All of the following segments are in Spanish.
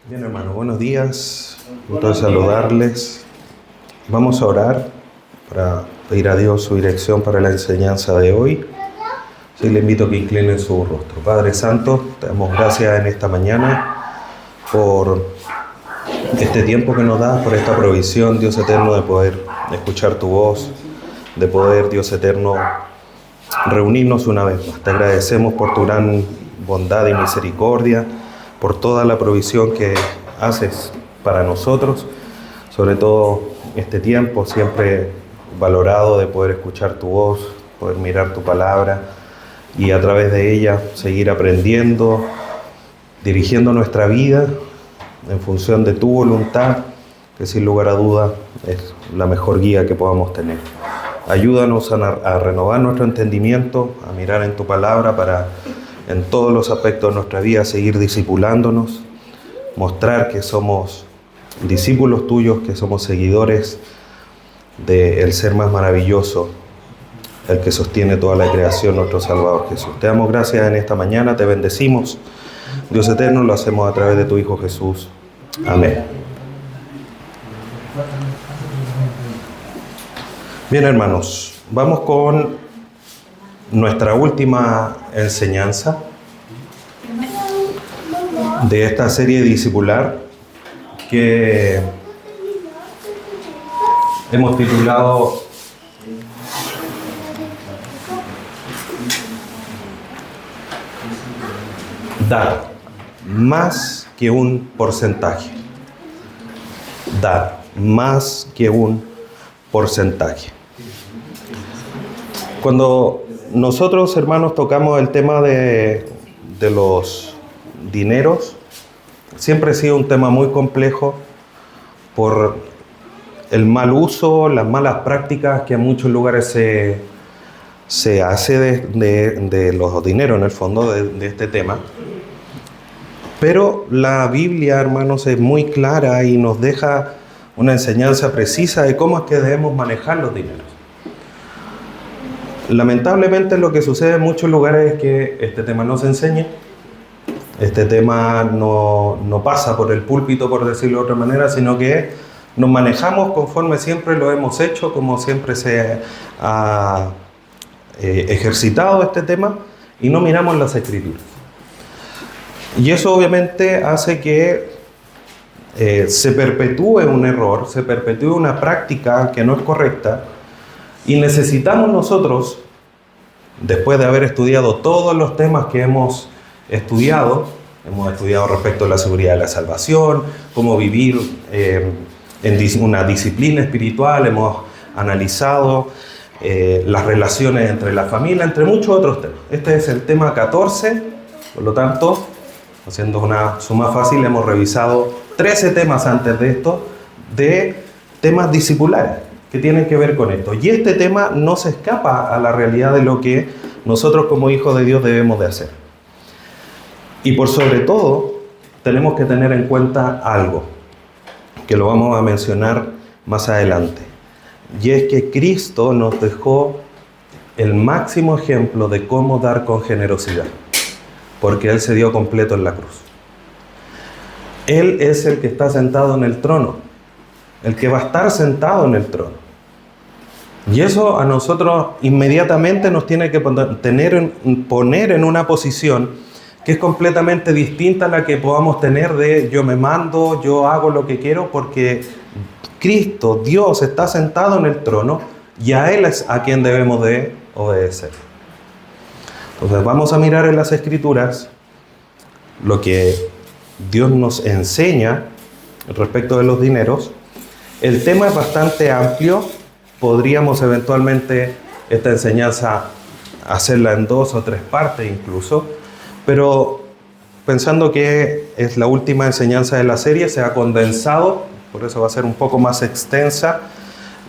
Bien, hermano, buenos días. Gusto de saludarles. Vamos a orar para pedir a Dios su dirección para la enseñanza de hoy. Sí, le invito a que incline su rostro. Padre Santo, te damos gracias en esta mañana por este tiempo que nos das, por esta provisión, Dios eterno, de poder escuchar tu voz, de poder, Dios eterno, reunirnos una vez más. Te agradecemos por tu gran bondad y misericordia, por toda la provisión que haces para nosotros, sobre todo este tiempo siempre valorado de poder escuchar tu voz, poder mirar tu palabra y a través de ella seguir aprendiendo, dirigiendo nuestra vida en función de tu voluntad, que sin lugar a duda es la mejor guía que podamos tener. Ayúdanos a renovar nuestro entendimiento, a mirar en tu palabra para en todos los aspectos de nuestra vida seguir discipulándonos, mostrar que somos discípulos tuyos, que somos seguidores del ser más maravilloso, el que sostiene toda la creación, nuestro Salvador Jesús. Te damos gracias en esta mañana, te bendecimos. Dios eterno, lo hacemos a través de tu Hijo Jesús. Amén. Bien, hermanos, vamos con nuestra última enseñanza de esta serie discipular que hemos titulado Dar más que un porcentaje. Dar más que un porcentaje. Cuando nosotros, hermanos, tocamos el tema de los dineros, siempre ha sido un tema muy complejo por el mal uso, las malas prácticas que en muchos lugares se hace de los dineros, en el fondo, de este tema. Pero la Biblia, hermanos, es muy clara y nos deja una enseñanza precisa de cómo es que debemos manejar los dineros. Lamentablemente lo que sucede en muchos lugares es que este tema no se enseña, este tema no pasa por el púlpito, por decirlo de otra manera, sino que nos manejamos conforme siempre lo hemos hecho, como siempre se ha ejercitado este tema, y no miramos las Escrituras. Y eso obviamente hace que se perpetúe un error, se perpetúe una práctica que no es correcta. Y necesitamos nosotros, después de haber estudiado todos los temas que hemos estudiado respecto a la seguridad de la salvación, cómo vivir en una disciplina espiritual, hemos analizado las relaciones entre la familia, entre muchos otros temas. Este es el tema 14, por lo tanto, haciendo una suma fácil, hemos revisado 13 temas antes de esto, de temas discipulares que tienen que ver con esto. Y este tema no se escapa a la realidad de lo que nosotros como hijos de Dios debemos de hacer. Y por sobre todo, tenemos que tener en cuenta algo, que lo vamos a mencionar más adelante. Y es que Cristo nos dejó el máximo ejemplo de cómo dar con generosidad, porque Él se dio completo en la cruz. Él es el que está sentado en el trono, el que va a estar sentado en el trono. Y eso a nosotros inmediatamente nos tiene que poner en una posición que es completamente distinta a la que podamos tener de yo me mando, yo hago lo que quiero, porque Cristo, Dios, está sentado en el trono y a Él es a quien debemos de obedecer. Entonces vamos a mirar en las Escrituras lo que Dios nos enseña respecto de los dineros. El tema es bastante amplio, podríamos eventualmente esta enseñanza hacerla en 2 o 3 partes incluso, pero pensando que es la última enseñanza de la serie, se ha condensado, por eso va a ser un poco más extensa,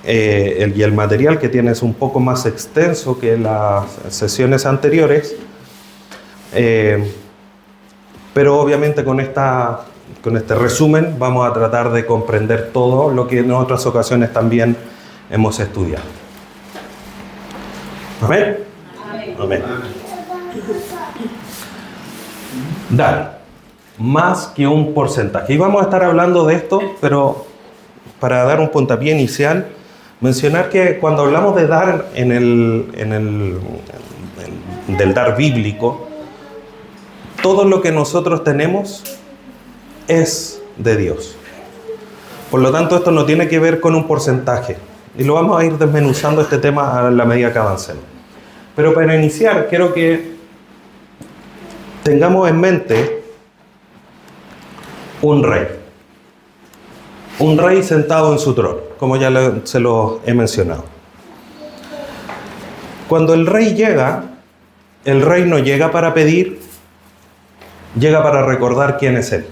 y el material que tiene es un poco más extenso que las sesiones anteriores, pero obviamente con este resumen vamos a tratar de comprender todo lo que en otras ocasiones también hemos estudiado. ¿Amén? Amén. Dar. más que un porcentaje. Y vamos a estar hablando de esto, pero para dar un puntapié inicial, mencionar que cuando hablamos de dar del dar bíblico, todo lo que nosotros tenemos es de Dios. Por lo tanto, esto no tiene que ver con un porcentaje. Y lo vamos a ir desmenuzando este tema a la medida que avancemos. Pero para iniciar, quiero que tengamos en mente un rey. Un rey sentado en su trono, como ya se lo he mencionado. Cuando el rey no llega para pedir, llega para recordar quién es él.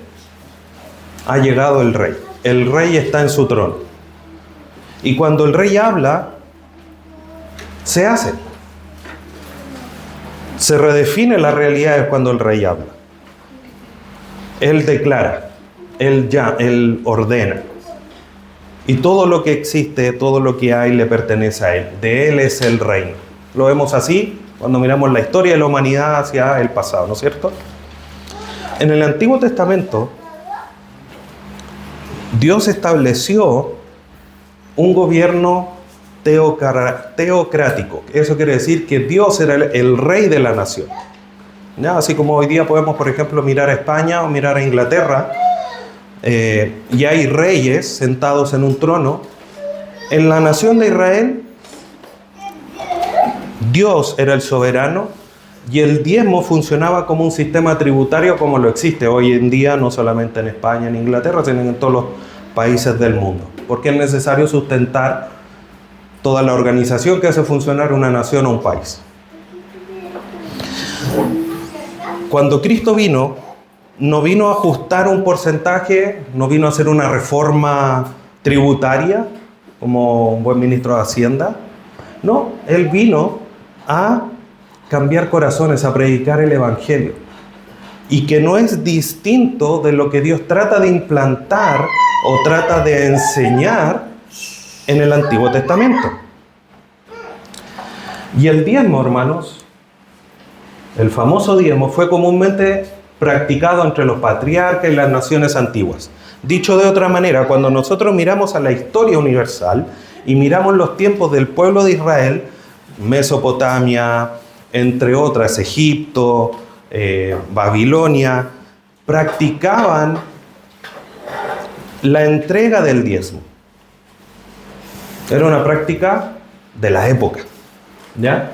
Ha llegado el rey. El rey está en su trono. Y cuando el rey habla, se hace. Se redefine la realidad cuando el rey habla. Él declara, él ordena. Y todo lo que existe, todo lo que hay le pertenece a él. De él es el reino. Lo vemos así cuando miramos la historia de la humanidad hacia el pasado, ¿no es cierto? En el Antiguo Testamento, Dios estableció un gobierno teocrático. Eso quiere decir que Dios era el rey de la nación. ¿Ya? Así como hoy día podemos, por ejemplo, mirar a España o mirar a Inglaterra, y hay reyes sentados en un trono. En la nación de Israel, Dios era el soberano y el diezmo funcionaba como un sistema tributario como lo existe hoy en día, no solamente en España, en Inglaterra, sino en todos los países del mundo, porque es necesario sustentar toda la organización que hace funcionar una nación o un país. Cuando Cristo vino, no vino a ajustar un porcentaje, no vino a hacer una reforma tributaria como un buen ministro de Hacienda. No, Él vino a cambiar corazones, a predicar el Evangelio. Y que no es distinto de lo que Dios trata de implantar o trata de enseñar en el Antiguo Testamento. Y el diezmo, hermanos, el famoso diezmo, fue comúnmente practicado entre los patriarcas y las naciones antiguas. Dicho de otra manera, cuando nosotros miramos a la historia universal y miramos los tiempos del pueblo de Israel, Mesopotamia, entre otras, Egipto, Babilonia, practicaban la entrega del diezmo. Era una práctica de la época, ¿ya?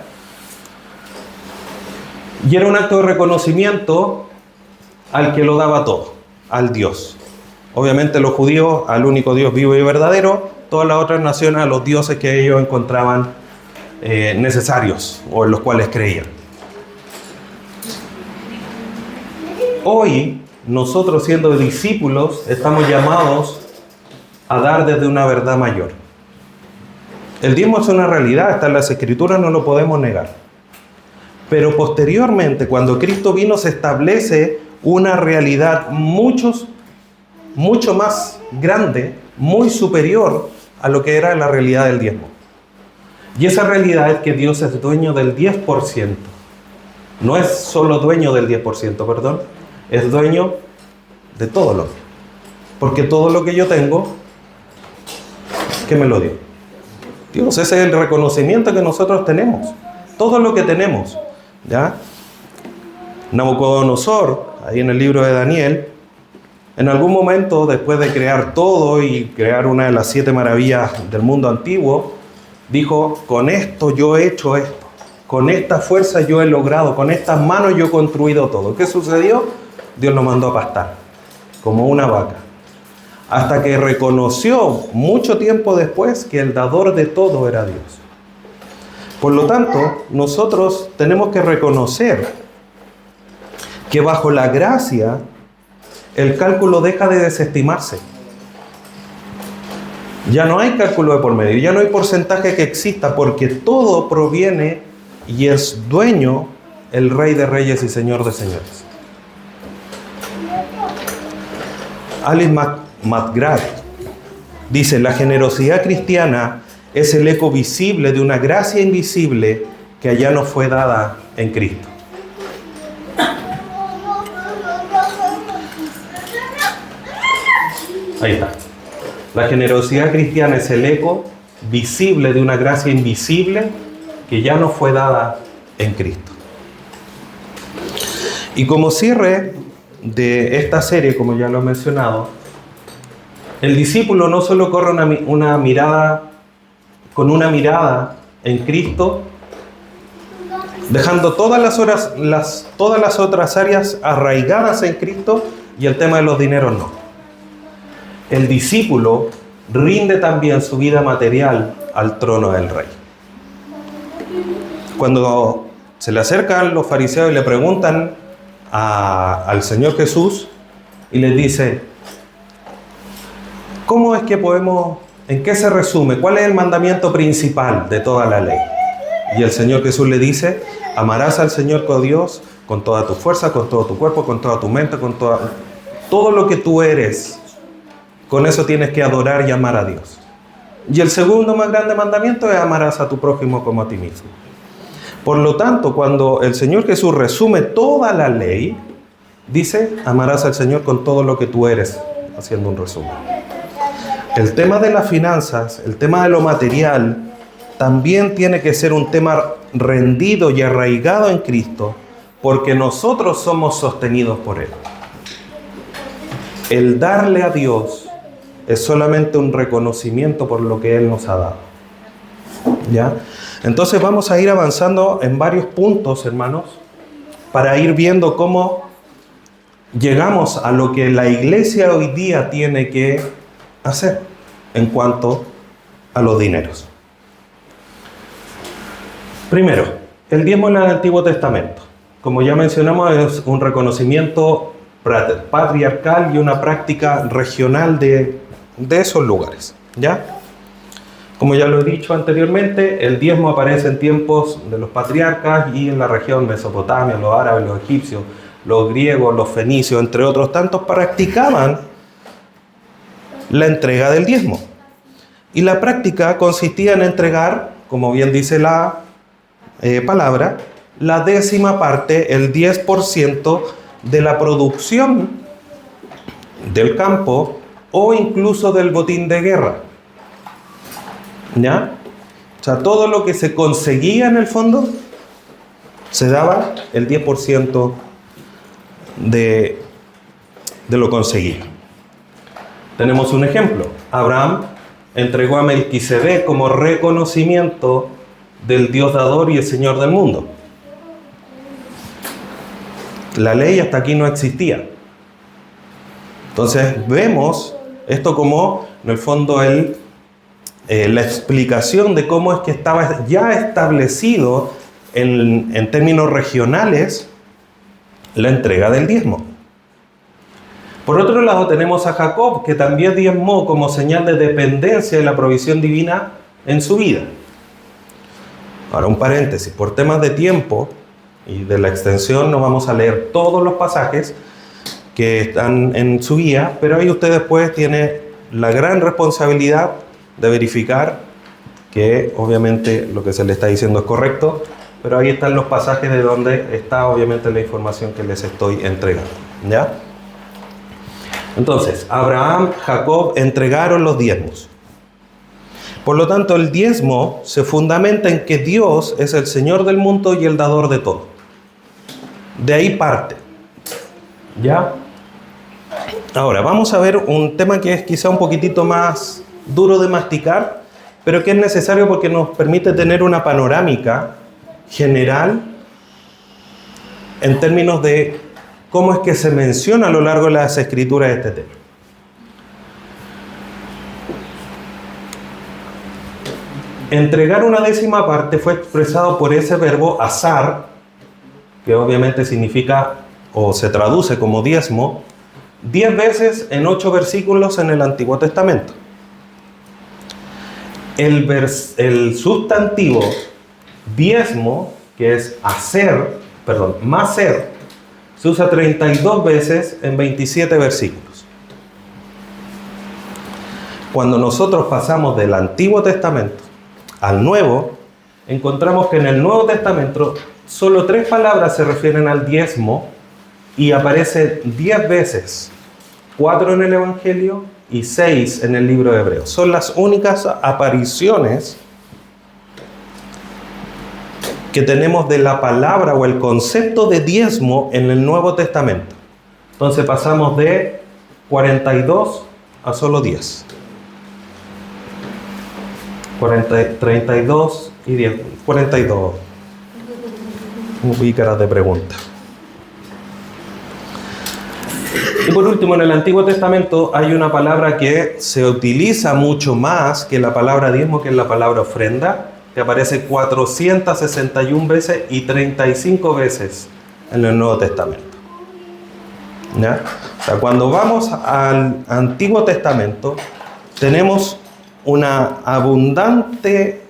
Y era un acto de reconocimiento al que lo daba todo, al Dios. Obviamente los judíos al único Dios vivo y verdadero, todas las otras naciones a los dioses que ellos encontraban necesarios o en los cuales creían. Hoy, nosotros siendo discípulos, estamos llamados a dar desde una verdad mayor. El diezmo es una realidad, está en las Escrituras, no lo podemos negar. Pero posteriormente, cuando Cristo vino, se establece una realidad mucho más grande, muy superior a lo que era la realidad del diezmo. Y esa realidad es que Dios es dueño del 10%. No es solo dueño del 10%, perdón. Es dueño de todo lo. Porque todo lo que yo tengo, ¿qué me lo dio? Dios, ese es el reconocimiento que nosotros tenemos. Todo lo que tenemos, ¿ya? Nabucodonosor, ahí en el libro de Daniel, en algún momento, después de crear todo y crear una de las 7 maravillas del mundo antiguo, dijo, con esto yo he hecho esto, con esta fuerza yo he logrado, con estas manos yo he construido todo. ¿Qué sucedió? Dios lo mandó a pastar, como una vaca. Hasta que reconoció, mucho tiempo después, que el dador de todo era Dios. Por lo tanto, nosotros tenemos que reconocer que bajo la gracia, el cálculo deja de desestimarse. Ya no hay cálculo de por medio, ya no hay porcentaje que exista, porque todo proviene y es dueño el Rey de Reyes y Señor de Señores. Alice McGrath dice, la generosidad cristiana es el eco visible de una gracia invisible que allá nos fue dada en Cristo. Ahí está. La generosidad cristiana es el eco visible de una gracia invisible que ya nos fue dada en Cristo. Y como cierre de esta serie, como ya lo he mencionado, el discípulo no solo corre una mirada en Cristo, dejando todas las otras áreas arraigadas en Cristo, y el tema de los dineros no. El discípulo rinde también su vida material al trono del Rey. Cuando se le acercan los fariseos y le preguntan al Señor Jesús y les dice: ¿cómo es que podemos, en qué se resume, cuál es el mandamiento principal de toda la ley? Y el Señor Jesús le dice: amarás al Señor tu Dios con toda tu fuerza, con todo tu cuerpo, con toda tu mente, con todo lo que tú eres. Con eso tienes que adorar y amar a Dios. Y el segundo más grande mandamiento es: amarás a tu prójimo como a ti mismo. Por lo tanto, cuando el Señor Jesús resume toda la ley, dice: amarás al Señor con todo lo que tú eres, haciendo un resumen. El tema de las finanzas, el tema de lo material, también tiene que ser un tema rendido y arraigado en Cristo, porque nosotros somos sostenidos por Él. El darle a Dios es solamente un reconocimiento por lo que Él nos ha dado. ¿Ya? Entonces vamos a ir avanzando en varios puntos, hermanos, para ir viendo cómo llegamos a lo que la iglesia hoy día tiene que hacer en cuanto a los dineros. Primero, el diezmo en el Antiguo Testamento. Como ya mencionamos, es un reconocimiento patriarcal y una práctica regional de esos lugares, ¿ya? Como ya lo he dicho anteriormente, el diezmo aparece en tiempos de los patriarcas y en la región Mesopotamia, los árabes, los egipcios, los griegos, los fenicios, entre otros tantos, practicaban la entrega del diezmo. Y la práctica consistía en entregar, como bien dice la palabra, la 10ª parte, el 10% de la producción del campo o incluso del botín de guerra. ¿Ya? O sea, todo lo que se conseguía en el fondo, se daba el 10% de lo conseguido. Tenemos un ejemplo. Abraham entregó a Melquisedec como reconocimiento del Dios dador y el Señor del mundo. La ley hasta aquí no existía. Entonces vemos esto como, en el fondo, la explicación de cómo es que estaba ya establecido en términos regionales la entrega del diezmo. Por otro lado tenemos a Jacob, que también diezmó como señal de dependencia de la provisión divina en su vida. Ahora un paréntesis, por temas de tiempo y de la extensión no vamos a leer todos los pasajes que están en su guía, pero ahí usted después tiene la gran responsabilidad de verificar que obviamente lo que se le está diciendo es correcto, pero ahí están los pasajes de donde está obviamente la información que les estoy entregando, ¿ya? Entonces, Abraham, Jacob entregaron los diezmos. Por lo tanto, el diezmo se fundamenta en que Dios es el Señor del mundo y el dador de todo. De ahí parte, ¿ya? Ahora, vamos a ver un tema que es quizá un poquitito más duro de masticar, pero que es necesario porque nos permite tener una panorámica general en términos de cómo es que se menciona a lo largo de las escrituras este tema. Entregar una 10ª parte fue expresado por ese verbo asar, que obviamente significa o se traduce como diezmo, 10 veces en 8 versículos en el Antiguo Testamento. El sustantivo diezmo, que es maser, se usa 32 veces en 27 versículos. Cuando nosotros pasamos del Antiguo Testamento al Nuevo, encontramos que en el Nuevo Testamento solo 3 palabras se refieren al diezmo y aparece 10 veces 4 en el Evangelio y 6 en el libro de Hebreos. Son las únicas apariciones que tenemos de la palabra o el concepto de diezmo en el Nuevo Testamento. Entonces pasamos de 42 a solo 10. 32 y 10. 42. Muy caras de pregunta. Y por último, en el Antiguo Testamento hay una palabra que se utiliza mucho más que la palabra diezmo, que es la palabra ofrenda, que aparece 461 veces y 35 veces en el Nuevo Testamento. ¿Ya? O sea, cuando vamos al Antiguo Testamento, tenemos un abundante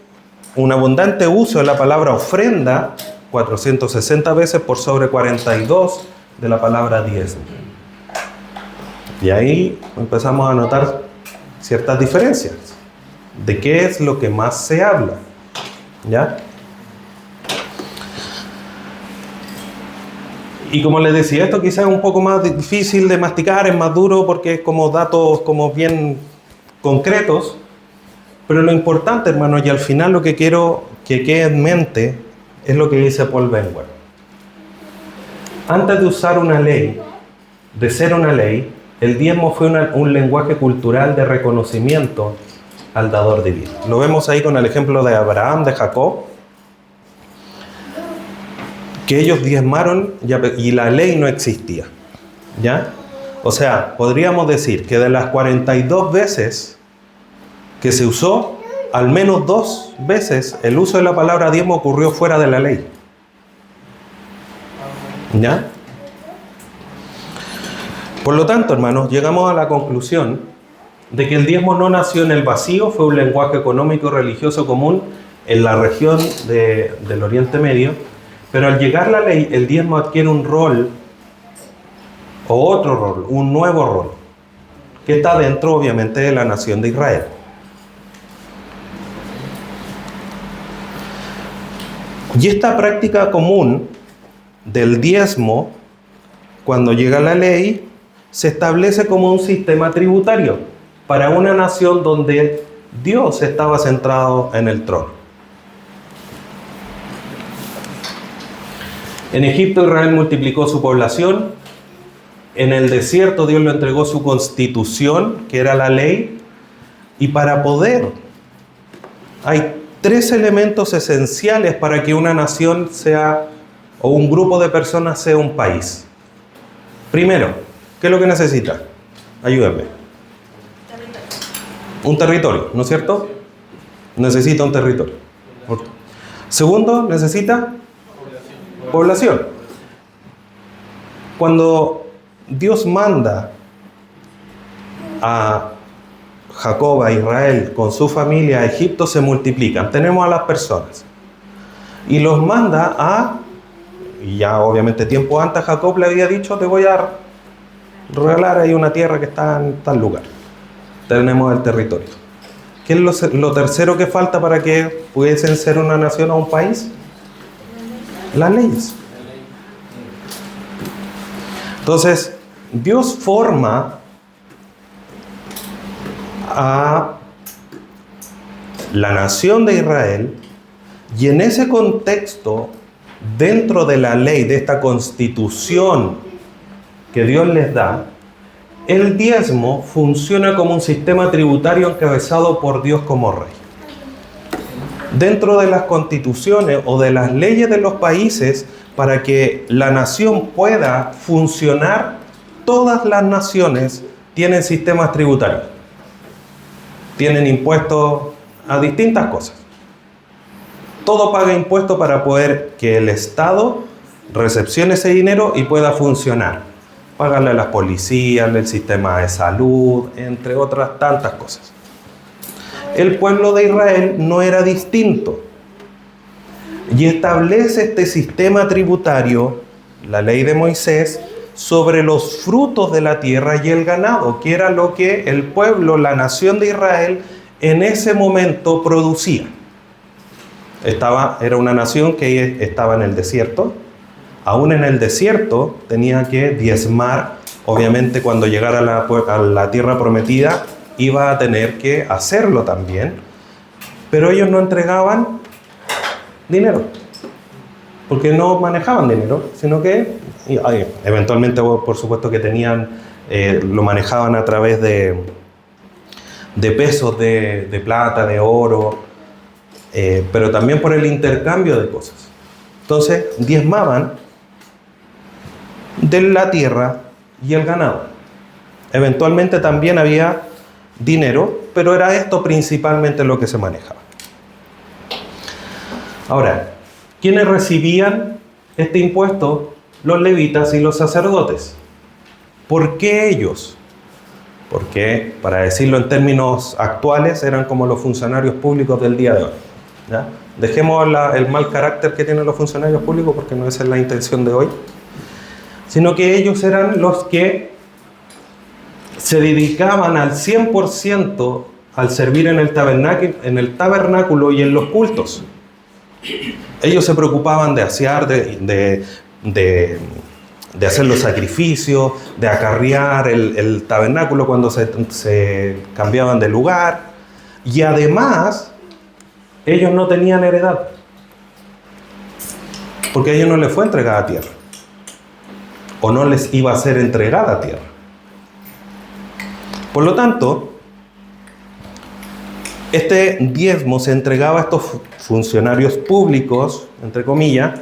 uso de la palabra ofrenda, 460 veces por sobre 42 de la palabra diezmo. Y ahí empezamos a notar ciertas diferencias de qué es lo que más se habla. ¿Ya? Y como les decía, esto quizás es un poco más difícil de masticar, es más duro porque es como datos como bien concretos. Pero lo importante, hermanos, y al final lo que quiero que quede en mente es lo que dice Paul Benwell. Antes de usar una ley, de ser una ley, el diezmo fue un lenguaje cultural de reconocimiento al dador divino. Lo vemos ahí con el ejemplo de Abraham, de Jacob, que ellos diezmaron y la ley no existía. ¿Ya? O sea, podríamos decir que de las 42 veces que se usó, al menos 2 veces el uso de la palabra diezmo ocurrió fuera de la ley. ¿Ya? Por lo tanto, hermanos, llegamos a la conclusión de que el diezmo no nació en el vacío, fue un lenguaje económico y religioso común en la región del Oriente Medio, pero al llegar la ley, el diezmo adquiere un rol, o otro rol, un nuevo rol, que está dentro, obviamente, de la nación de Israel. Y esta práctica común del diezmo, cuando llega la ley, se establece como un sistema tributario para una nación donde Dios estaba centrado en el trono. En Egipto, Israel multiplicó su población. En el desierto, Dios le entregó su constitución, que era la ley. Y para poder, hay 3 elementos esenciales para que una nación sea, o un grupo de personas sea un país. Primero, ¿qué es lo que necesita? Ayúdenme. Un territorio, ¿no es cierto? Necesita un territorio. Segundo, necesita población. Cuando Dios manda a Jacob, a Israel, con su familia a Egipto, se multiplican. Tenemos a las personas. Y los manda a, y ya obviamente tiempo antes Jacob le había dicho, te voy a regalar ahí una tierra que está en tal lugar. Tenemos el territorio. ¿Qué es lo tercero que falta para que pudiesen ser una nación o un país? Las leyes. Entonces, Dios forma a la nación de Israel, y en ese contexto, dentro de la ley, de esta constitución que Dios les da, el diezmo funciona como un sistema tributario encabezado por Dios como rey. Dentro de las constituciones o de las leyes de los países, para que la nación pueda funcionar, todas las naciones tienen sistemas tributarios. Tienen impuestos a distintas cosas. Todo paga impuestos para poder que el Estado recepcione ese dinero y pueda funcionar. Pagarle a las policías, el sistema de salud, entre otras tantas cosas. El pueblo de Israel no era distinto. Y establece este sistema tributario, la ley de Moisés, sobre los frutos de la tierra y el ganado, que era lo que el pueblo, la nación de Israel, en ese momento producía. Era una nación que estaba en el desierto. Aún en el desierto tenía que diezmar obviamente cuando llegara a la tierra prometida iba a tener que hacerlo también, pero ellos no entregaban dinero, porque no manejaban dinero, sino que eventualmente, por supuesto, que tenían, lo manejaban a través de pesos de plata, de oro, pero también por el intercambio de cosas. Entonces, diezmaban de la tierra y el ganado. Eventualmente también había dinero, pero era esto principalmente lo que se manejaba. Ahora, ¿quiénes recibían este impuesto? Los levitas y los sacerdotes. ¿Por qué ellos? Porque, para decirlo en términos actuales, eran como los funcionarios públicos del día de hoy, ¿ya? Dejemos el mal carácter que tienen los funcionarios públicos, porque no esa es la intención de hoy, sino que ellos eran los que se dedicaban al 100% al servir en el tabernáculo y en los cultos. Ellos se preocupaban de asear, de hacer los sacrificios, de acarrear el tabernáculo cuando se cambiaban de lugar, y además ellos no tenían heredad, porque a ellos no les fue entregada tierra, o no les iba a ser entregada tierra. Por lo tanto, este diezmo se entregaba a estos funcionarios públicos, entre comillas,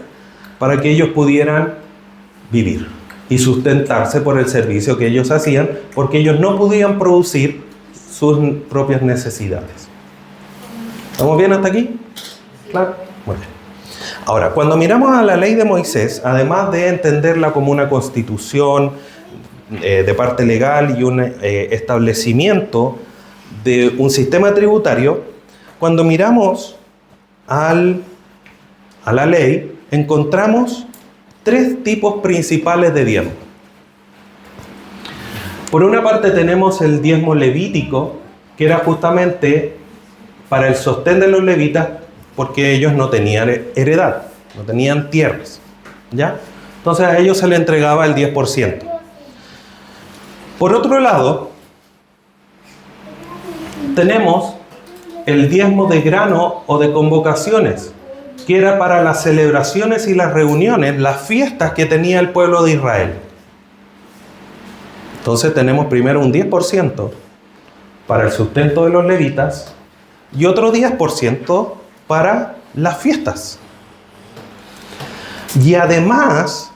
para que ellos pudieran vivir y sustentarse por el servicio que ellos hacían, porque ellos no podían producir sus propias necesidades. ¿Estamos bien hasta aquí? ¿Claro? Muy bien. Ahora, cuando miramos a la ley de Moisés, además de entenderla como una constitución de parte legal y un establecimiento de un sistema tributario, cuando miramos a la ley, encontramos tres tipos principales de diezmo. Por una parte tenemos el diezmo levítico, que era justamente para el sostén de los levitas, porque ellos no tenían heredad, no tenían tierras, ¿ya? Entonces a ellos se les entregaba el 10%. Por otro lado, tenemos el diezmo de grano o de convocaciones, que era para las celebraciones y las reuniones, las fiestas que tenía el pueblo de Israel. Entonces tenemos primero un 10% para el sustento de los levitas y otro 10% para las fiestas. Y además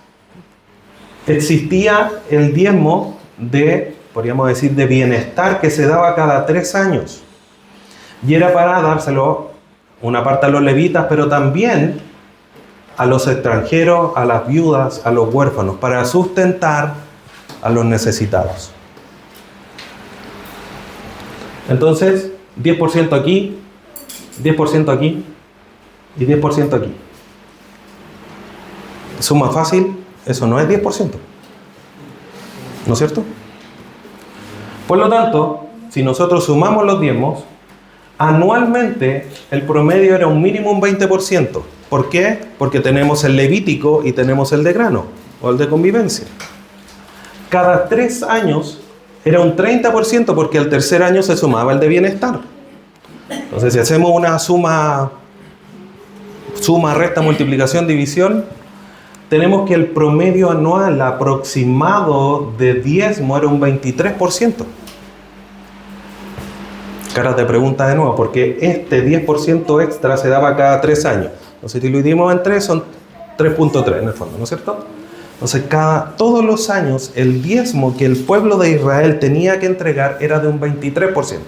existía el diezmo podríamos decir, de bienestar, que se daba cada 3 años. Y era para dárselo una parte a los levitas, pero también a los extranjeros, a las viudas, a los huérfanos, para sustentar a los necesitados. Entonces, 10% aquí, 10% aquí y 10% aquí. Suma fácil, eso no es 10%. ¿No es cierto? Por lo tanto, si nosotros sumamos los diezmos, anualmente el promedio era un mínimo un 20%. ¿Por qué? Porque tenemos el levítico y tenemos el de grano, o el de convivencia. Cada 3 años era un 30%, porque al tercer año se sumaba el de bienestar. Entonces, si hacemos una suma, resta, multiplicación, división, tenemos que el promedio anual aproximado de diezmo era un 23%. Caras de pregunta de nuevo, porque este 10% extra se daba cada 3 años. Entonces, si lo dividimos en 3, son 3.3 en el fondo, ¿no es cierto? Entonces, todos los años, el diezmo que el pueblo de Israel tenía que entregar era de un 23%.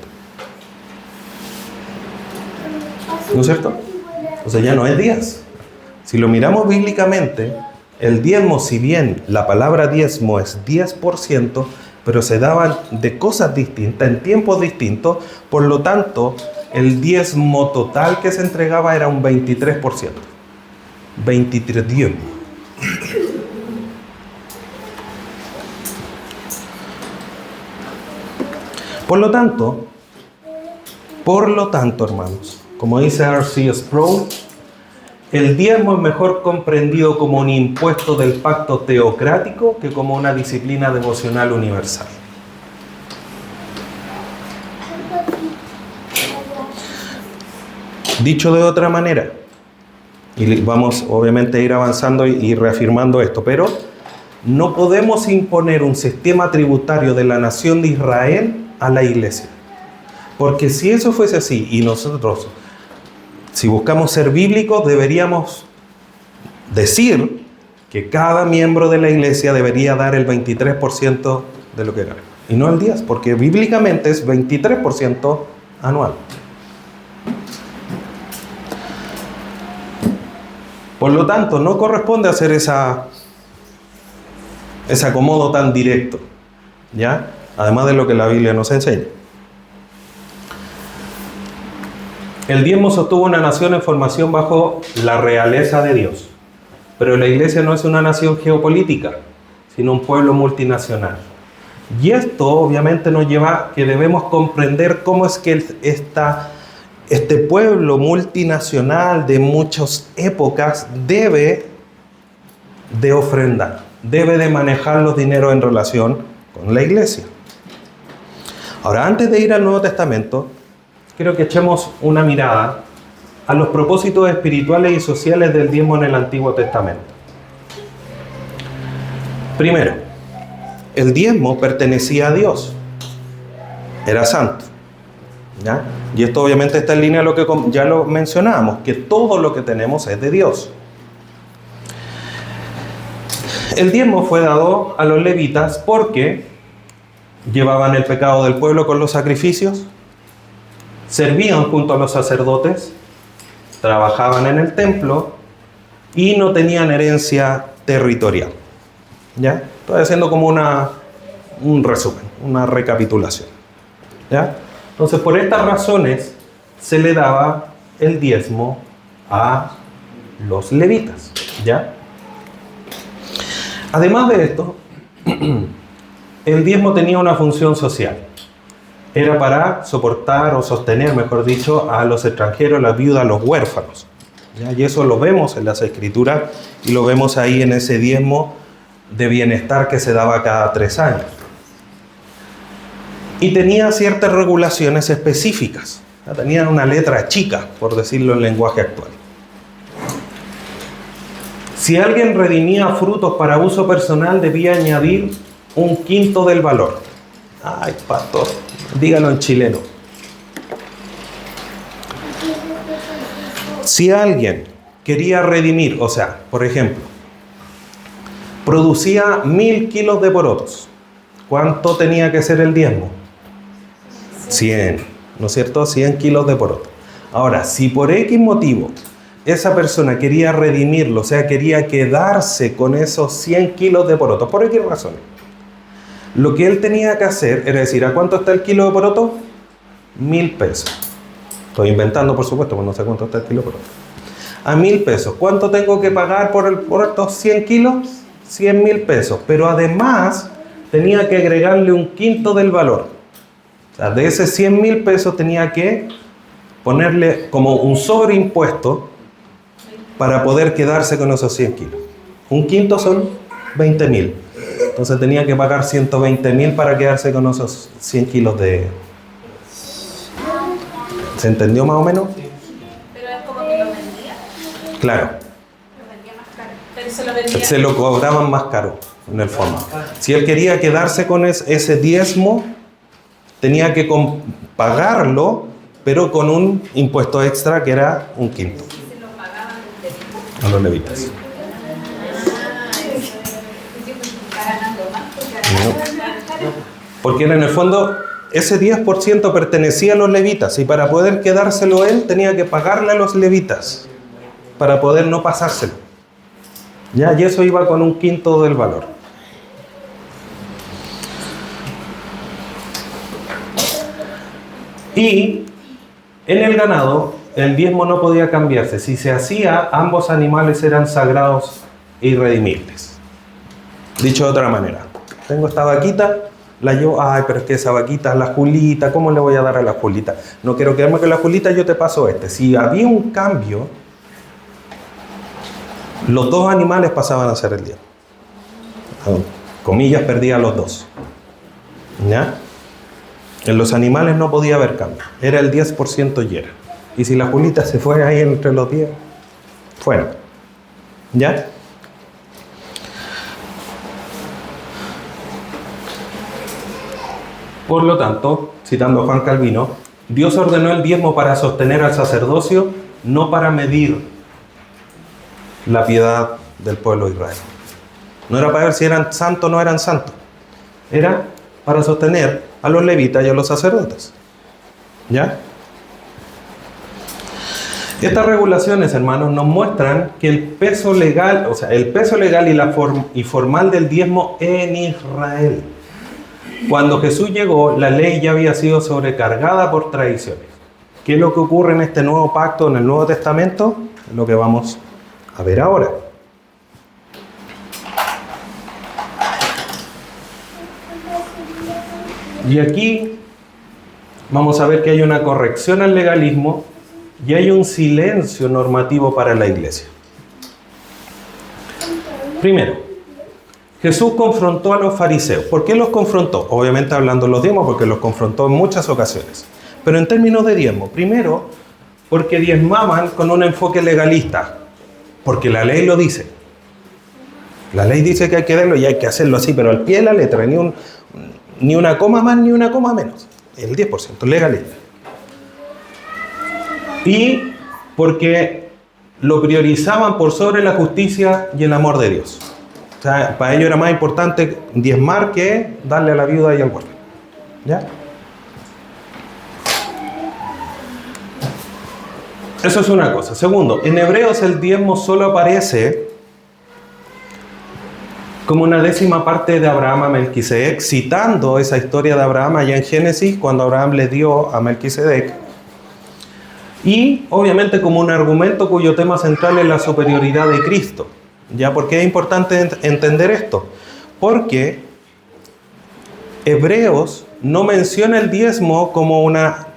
¿No es cierto? Entonces, ya no es 10. Si lo miramos bíblicamente, el diezmo, si bien la palabra diezmo es 10%, pero se daban de cosas distintas, en tiempos distintos, por lo tanto, el diezmo total que se entregaba era un 23%. 23 diezmos. Por lo tanto, hermanos, como dice R.C. Sproul, El diezmo es mejor comprendido como un impuesto del pacto teocrático que como una disciplina devocional universal. Dicho de otra manera, y vamos obviamente a ir avanzando y reafirmando esto, pero no podemos imponer un sistema tributario de la nación de Israel a la iglesia. Porque si eso fuese así, y nosotros, si buscamos ser bíblicos, deberíamos decir que cada miembro de la iglesia debería dar el 23% de lo que gana. Y no el 10%, porque bíblicamente es 23% anual. Por lo tanto, no corresponde hacer ese acomodo tan directo, ¿ya? Además de lo que la Biblia nos enseña. El diezmo sostuvo una nación en formación bajo la realeza de Dios. Pero la iglesia no es una nación geopolítica, sino un pueblo multinacional. Y esto obviamente nos lleva a que debemos comprender cómo es que este pueblo multinacional de muchas épocas debe de ofrendar, debe de manejar los dineros en relación con la iglesia. Ahora, antes de ir al Nuevo Testamento, quiero que echemos una mirada a los propósitos espirituales y sociales del diezmo en el Antiguo Testamento. Primero, el diezmo pertenecía a Dios, era santo, ¿ya? Y esto obviamente está en línea a lo que ya lo mencionábamos, que todo lo que tenemos es de Dios. El diezmo fue dado a los levitas porque llevaban el pecado del pueblo con los sacrificios, servían junto a los sacerdotes, trabajaban en el templo y no tenían herencia territorial. ¿Ya? Estoy haciendo como un resumen, una recapitulación. ¿Ya? Entonces, por estas razones se le daba el diezmo a los levitas. ¿Ya? Además de esto, el diezmo tenía una función social. Era para soportar o sostener, mejor dicho, a los extranjeros, las viudas, los huérfanos. ¿Ya? Y eso lo vemos en las Escrituras y lo vemos ahí en ese diezmo de bienestar que se daba cada 3 años. Y tenía ciertas regulaciones específicas. ¿Ya? Tenía una letra chica, por decirlo en lenguaje actual. Si alguien redimía frutos para uso personal, debía añadir 1/5 del valor. Ay, pastor, dígalo en chileno. Si alguien quería redimir, o sea, por ejemplo, producía 1000 kilos de porotos, ¿cuánto tenía que ser el diezmo? 100, ¿no es cierto? 100 kilos de porotos. Ahora, si por X motivo esa persona quería redimirlo, o sea, quería quedarse con esos 100 kilos de porotos, por X razones, lo que él tenía que hacer era decir, ¿a cuánto está el kilo de poroto? 1000 pesos. Estoy inventando, por supuesto, porque no sé cuánto está el kilo de poroto. A 1000 pesos. ¿Cuánto tengo que pagar por estos 100 kilos? 100.000 pesos. Pero además tenía que agregarle 1/5 del valor. O sea, de ese 100.000 pesos tenía que ponerle como un sobreimpuesto para poder quedarse con esos 100 kilos. 1/5 son 20.000. Entonces tenía que pagar 120.000 para quedarse con esos 100 kilos de... ¿Se entendió más o menos? Sí. Pero es como que lo vendía. Claro. Lo vendía más caro. Pero se lo vendía. Se lo cobraban más caro, en el fondo. Si él quería quedarse con ese diezmo, tenía que pagarlo, pero con un impuesto extra que era 1/5. Se lo pagaban A los levitas. Porque en el fondo ese 10% pertenecía a los levitas y para poder quedárselo él tenía que pagarle a los levitas para poder no pasárselo. ¿Ya? Y eso iba con 1/5 del valor. Y en el ganado el diezmo no podía cambiarse. Si se hacía, ambos animales eran sagrados e irredimibles. Dicho de otra manera, tengo esta vaquita, la llevo, ay, pero es que esa vaquita, la Julita, ¿cómo le voy a dar a la Julita? No quiero quedarme con la Julita, yo te paso este. Si había un cambio, Los dos animales pasaban a ser el diezmo. Comillas, perdía los dos. ¿Ya? En los animales no podía haber cambio. Era el 10% y era. Y si la Julita se fue ahí entre los 10, fuera. ¿Ya? Por lo tanto, citando a Juan Calvino, Dios ordenó el diezmo para sostener al sacerdocio, no para medir la piedad del pueblo de Israel. No era para ver si eran santos o no eran santos. Era para sostener a los levitas y a los sacerdotes. ¿Ya? Estas regulaciones, hermanos, nos muestran que el peso legal, o sea, el peso legal y formal del diezmo en Israel. Cuando Jesús llegó, la ley ya había sido sobrecargada por tradiciones. ¿Qué es lo que ocurre en este nuevo pacto, en el Nuevo Testamento? Es lo que vamos a ver ahora. Y aquí vamos a ver que hay una corrección al legalismo y hay un silencio normativo para la iglesia. Primero, Jesús confrontó a los fariseos. ¿Por qué los confrontó? Obviamente hablando de los diezmos, porque los confrontó en muchas ocasiones. Pero en términos de diezmo, primero, porque diezmaban con un enfoque legalista, porque la ley lo dice. La ley dice que hay que darlo y hay que hacerlo así, pero al pie de la letra, ni una coma más ni una coma menos. El 10%, legalista. Y porque lo priorizaban por sobre la justicia y el amor de Dios. O sea, para ellos era más importante diezmar que darle a la viuda y al huérfano. ¿Ya? Eso es una cosa. Segundo, en Hebreos el diezmo solo aparece como una décima parte de Abraham a Melquisedec, citando esa historia de Abraham allá en Génesis, cuando Abraham le dio a Melquisedec. Y obviamente como un argumento cuyo tema central es la superioridad de Cristo. ¿Ya? ¿Por qué es importante entender esto? Porque Hebreos no menciona el diezmo como una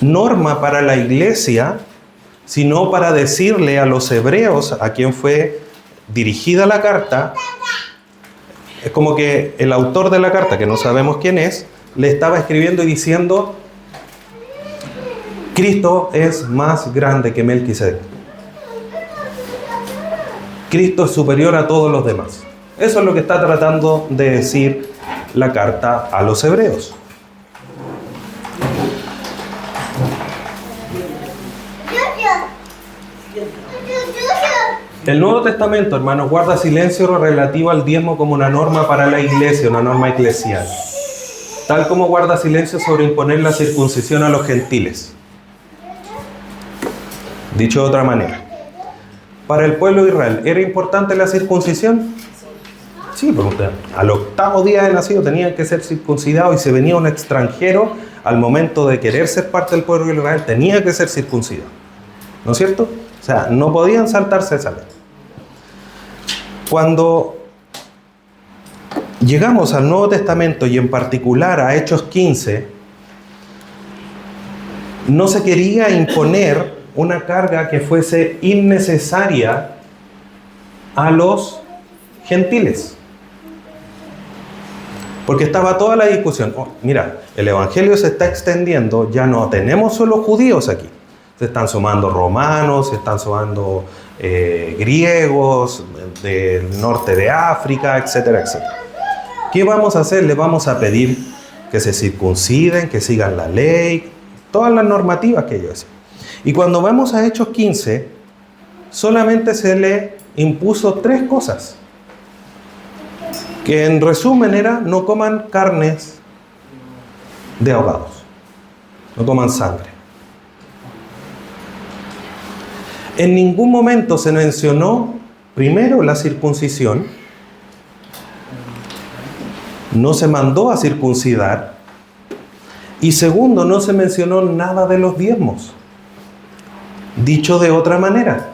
norma para la iglesia, sino para decirle a los hebreos, a quien fue dirigida la carta, es como que el autor de la carta, que no sabemos quién es, le estaba escribiendo y diciendo: Cristo es más grande que Melquisedec. Cristo es superior a todos los demás. Eso es lo que está tratando de decir la carta a los hebreos. El Nuevo Testamento, hermanos, guarda silencio relativo al diezmo como una norma para la iglesia, una norma eclesial. Tal como guarda silencio sobre imponer la circuncisión a los gentiles. Dicho de otra manera, para el pueblo de Israel, ¿era importante la circuncisión? Sí, porque al octavo día de nacido tenían que ser circuncidados, y si venía un extranjero, al momento de querer ser parte del pueblo de Israel, tenía que ser circuncidado. ¿No es cierto? O sea, no podían saltarse esa ley. Cuando llegamos al Nuevo Testamento y en particular a Hechos 15, no se quería imponer una carga que fuese innecesaria a los gentiles. Porque estaba toda la discusión. Oh, mira, el evangelio se está extendiendo, ya no tenemos solo judíos aquí. Se están sumando romanos, se están sumando griegos del norte de África, etcétera, etcétera. ¿Qué vamos a hacer? Les vamos a pedir que se circunciden, que sigan la ley, todas las normativas que ellos hacen. Y cuando vamos a Hechos 15, solamente se le impuso 3 cosas. Que en resumen era: no coman carnes de ahogados, no coman sangre. En ningún momento se mencionó, primero, la circuncisión. No se mandó a circuncidar. Y segundo, no se mencionó nada de los diezmos. Dicho de otra manera,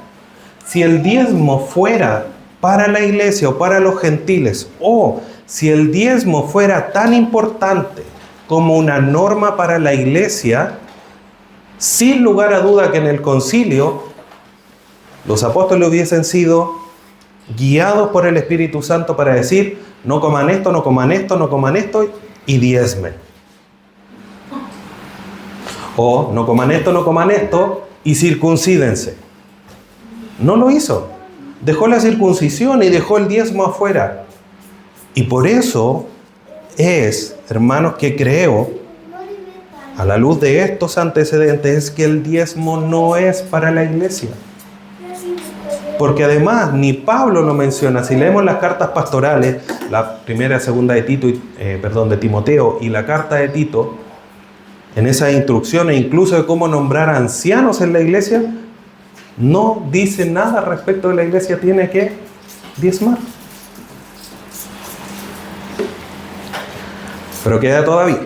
si el diezmo fuera para la iglesia o para los gentiles, o si el diezmo fuera tan importante como una norma para la iglesia, sin lugar a duda que en el concilio Los apóstoles hubiesen sido guiados por el Espíritu Santo para decir, no coman esto, no coman esto, no coman esto, y diezmen. O no coman esto, y circuncídense. No lo hizo. Dejó la circuncisión y dejó el diezmo afuera. Y por eso es, hermanos, que creo, a la luz de estos antecedentes, que el diezmo no es para la iglesia. Porque además, ni Pablo lo menciona. Si leemos las cartas pastorales, la primera y segunda de de Timoteo y la carta de Tito, en esas instrucciones, incluso de cómo nombrar ancianos en la iglesia, no dice nada respecto de la iglesia tiene que diezmar. Pero queda todavía.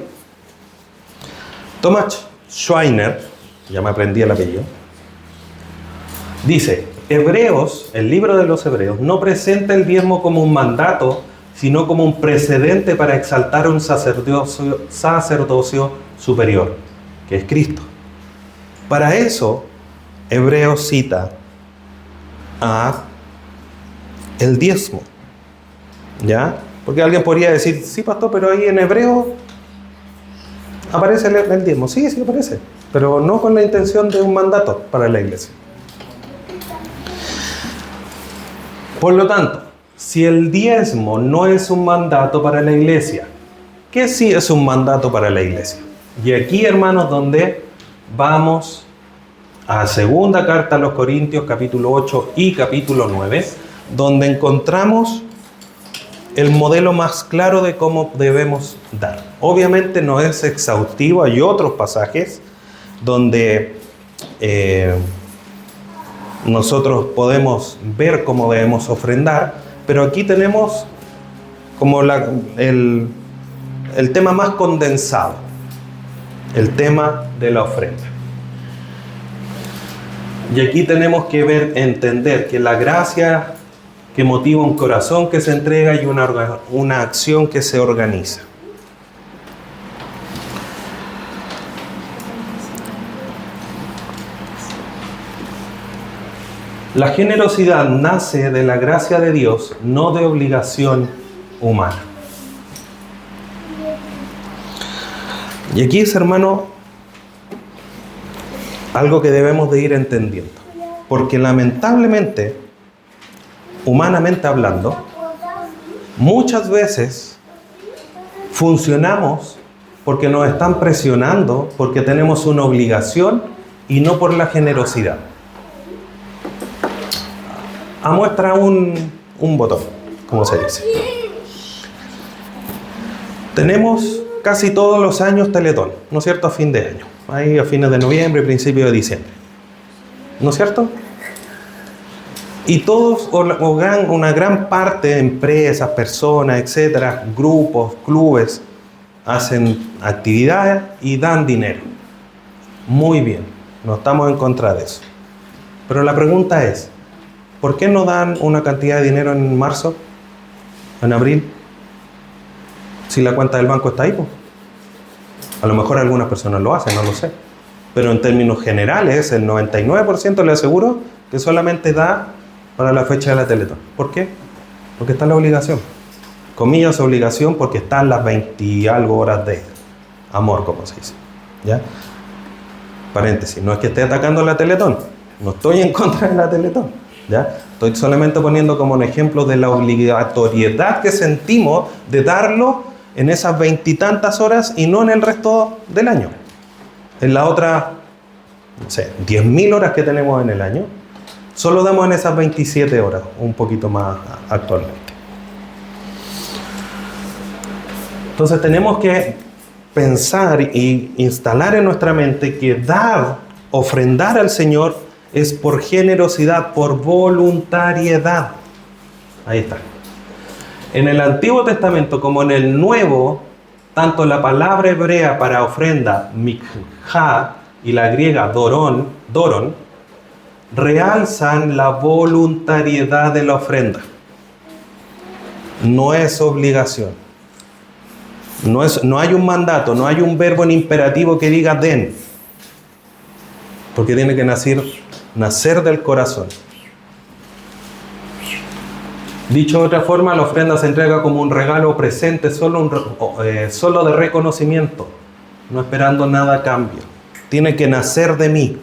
Thomas Schreiner, ya me aprendí el apellido, dice, Hebreos, el libro de los Hebreos, no presenta el diezmo como un mandato, sino como un precedente para exaltar un sacerdocio superior, que es Cristo. Para eso, Hebreos cita a el diezmo, ¿ya? Porque alguien podría decir, sí, pastor, pero ahí en Hebreo aparece el diezmo. Sí, sí aparece, pero no con la intención de un mandato para la iglesia. Por lo tanto, si el diezmo no es un mandato para la iglesia, ¿qué sí es un mandato para la iglesia? Y aquí, hermanos, donde vamos a segunda carta a los Corintios, capítulo 8 y capítulo 9, donde encontramos el modelo más claro de cómo debemos dar. Obviamente no es exhaustivo, hay otros pasajes donde nosotros podemos ver cómo debemos ofrendar, pero aquí tenemos como el tema más condensado, el tema de la ofrenda. Y aquí tenemos que entender que la gracia que motiva un corazón que se entrega y una acción que se organiza. La generosidad nace de la gracia de Dios, no de obligación humana. Y aquí es, hermano, algo que debemos de ir entendiendo. Porque lamentablemente, humanamente hablando, muchas veces funcionamos porque nos están presionando, porque tenemos una obligación y no por la generosidad. A muestra un botón, como se dice. Tenemos casi todos los años Teletón, ¿no es cierto? A fin de año. Ahí a fines de noviembre y principios de diciembre. ¿No es cierto? Y todos, una gran parte de empresas, personas, etcétera, grupos, clubes, hacen actividades y dan dinero. Muy bien, no estamos en contra de eso. Pero la pregunta es, ¿por qué no dan una cantidad de dinero en marzo, en abril? Si la cuenta del banco está ahí, pues. A lo mejor algunas personas lo hacen, no lo sé. Pero en términos generales, el 99% le aseguro que solamente da para la fecha de la Teletón. ¿Por qué? Porque está la obligación. Comillas, obligación, porque están las 20 y algo horas de amor, como se dice. ¿Ya? Paréntesis, no es que esté atacando la Teletón. No estoy en contra de la Teletón. ¿Ya? Estoy solamente poniendo como un ejemplo de la obligatoriedad que sentimos de darlo en esas 20 y tantas horas y no en el resto del año. En la otra, no sé, 10.000 horas que tenemos en el año, solo damos en esas 27 horas, un poquito más actualmente. Entonces tenemos que pensar y instalar en nuestra mente que dar, ofrendar al Señor es por generosidad, por voluntariedad. Ahí está. En el Antiguo Testamento como en el Nuevo, tanto la palabra hebrea para ofrenda, mikha, y la griega doron, realzan la voluntariedad de la ofrenda. No es obligación. No hay un mandato, no hay un verbo en imperativo que diga den. Porque tiene que nacer del corazón. Dicho de otra forma, la ofrenda se entrega como un regalo presente, solo de reconocimiento, no esperando nada a cambio. Tiene que nacer de mí.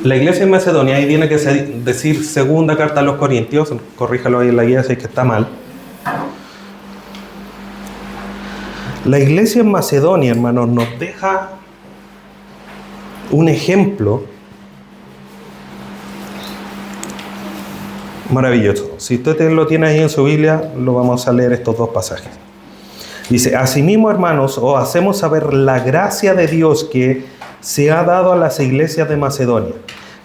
La iglesia en Macedonia, ahí tiene que decir segunda carta a los Corintios, corríjalo ahí en la guía si es que está mal. La iglesia en Macedonia, hermanos, nos deja un ejemplo maravilloso. Si usted lo tiene ahí en su Biblia, lo vamos a leer estos dos pasajes. Dice: asimismo, hermanos, os hacemos saber la gracia de Dios que se ha dado a las iglesias de Macedonia,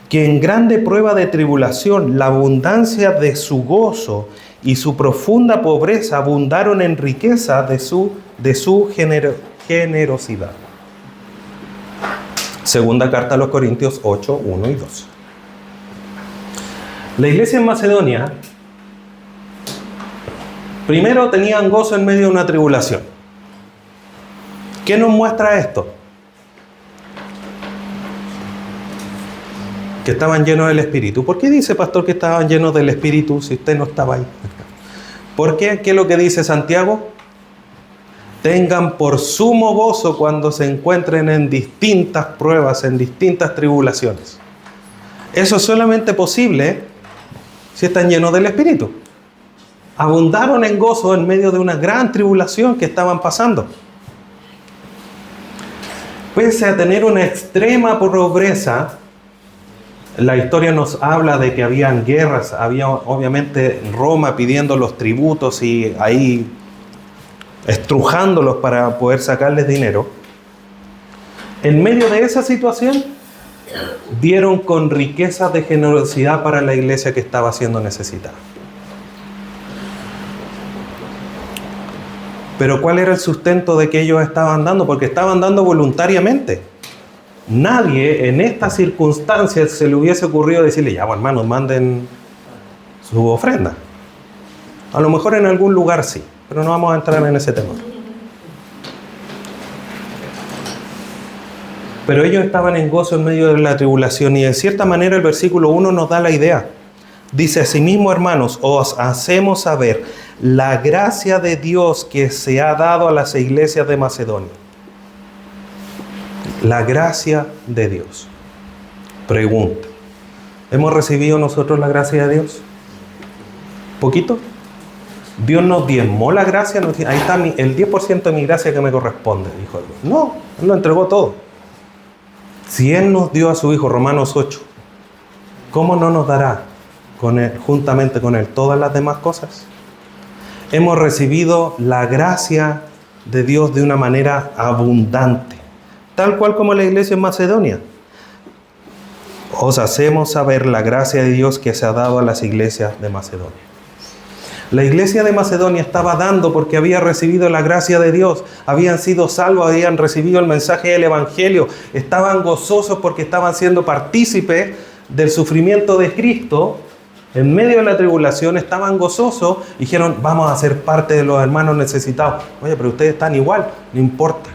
que en grande prueba de tribulación, la abundancia de su gozo y su profunda pobreza abundaron en riqueza de su generosidad. Segunda carta a los Corintios 8, 1 y 2. La iglesia en Macedonia, primero tenían gozo en medio de una tribulación. ¿Qué nos muestra esto? Que estaban llenos del Espíritu. ¿Por qué dice, pastor, que estaban llenos del Espíritu si usted no estaba ahí? ¿Por qué? ¿Qué es lo que dice Santiago? Tengan por sumo gozo cuando se encuentren en distintas pruebas, en distintas tribulaciones. Eso es solamente posible si están llenos del Espíritu. Abundaron en gozo en medio de una gran tribulación que estaban pasando. Pese a tener una extrema pobreza, la historia nos habla de que habían guerras, había obviamente Roma pidiendo los tributos y ahí estrujándolos para poder sacarles dinero. En medio de esa situación, dieron con riquezas de generosidad para la iglesia que estaba siendo necesitada. Pero ¿cuál era el sustento de que ellos estaban dando? Porque estaban dando voluntariamente. Nadie en estas circunstancias se le hubiese ocurrido decirle: ya, bueno, hermanos, manden su ofrenda. A lo mejor en algún lugar sí, pero no vamos a entrar en ese tema. Pero ellos estaban en gozo en medio de la tribulación, y en cierta manera el versículo 1 nos da la idea. Dice: asimismo, hermanos, os hacemos saber la gracia de Dios que se ha dado a las iglesias de Macedonia. La gracia de Dios. Pregunta: ¿hemos recibido nosotros la gracia de Dios? ¿Poquito? ¿Dios nos diezmó la gracia? Ahí está el 10% de mi gracia que me corresponde, dijo Dios. No, Él lo entregó todo. Si Él nos dio a su Hijo, Romanos 8, ¿cómo no nos dará juntamente con Él todas las demás cosas? Hemos recibido la gracia de Dios de una manera abundante, tal cual como la iglesia en Macedonia. Os hacemos saber la gracia de Dios que se ha dado a las iglesias de Macedonia. La iglesia de Macedonia estaba dando porque había recibido la gracia de Dios, habían sido salvos, habían recibido el mensaje del Evangelio, estaban gozosos porque estaban siendo partícipes del sufrimiento de Cristo. En medio de la tribulación estaban gozosos y dijeron: vamos a ser parte de los hermanos necesitados. Oye, pero ustedes están igual, no importa.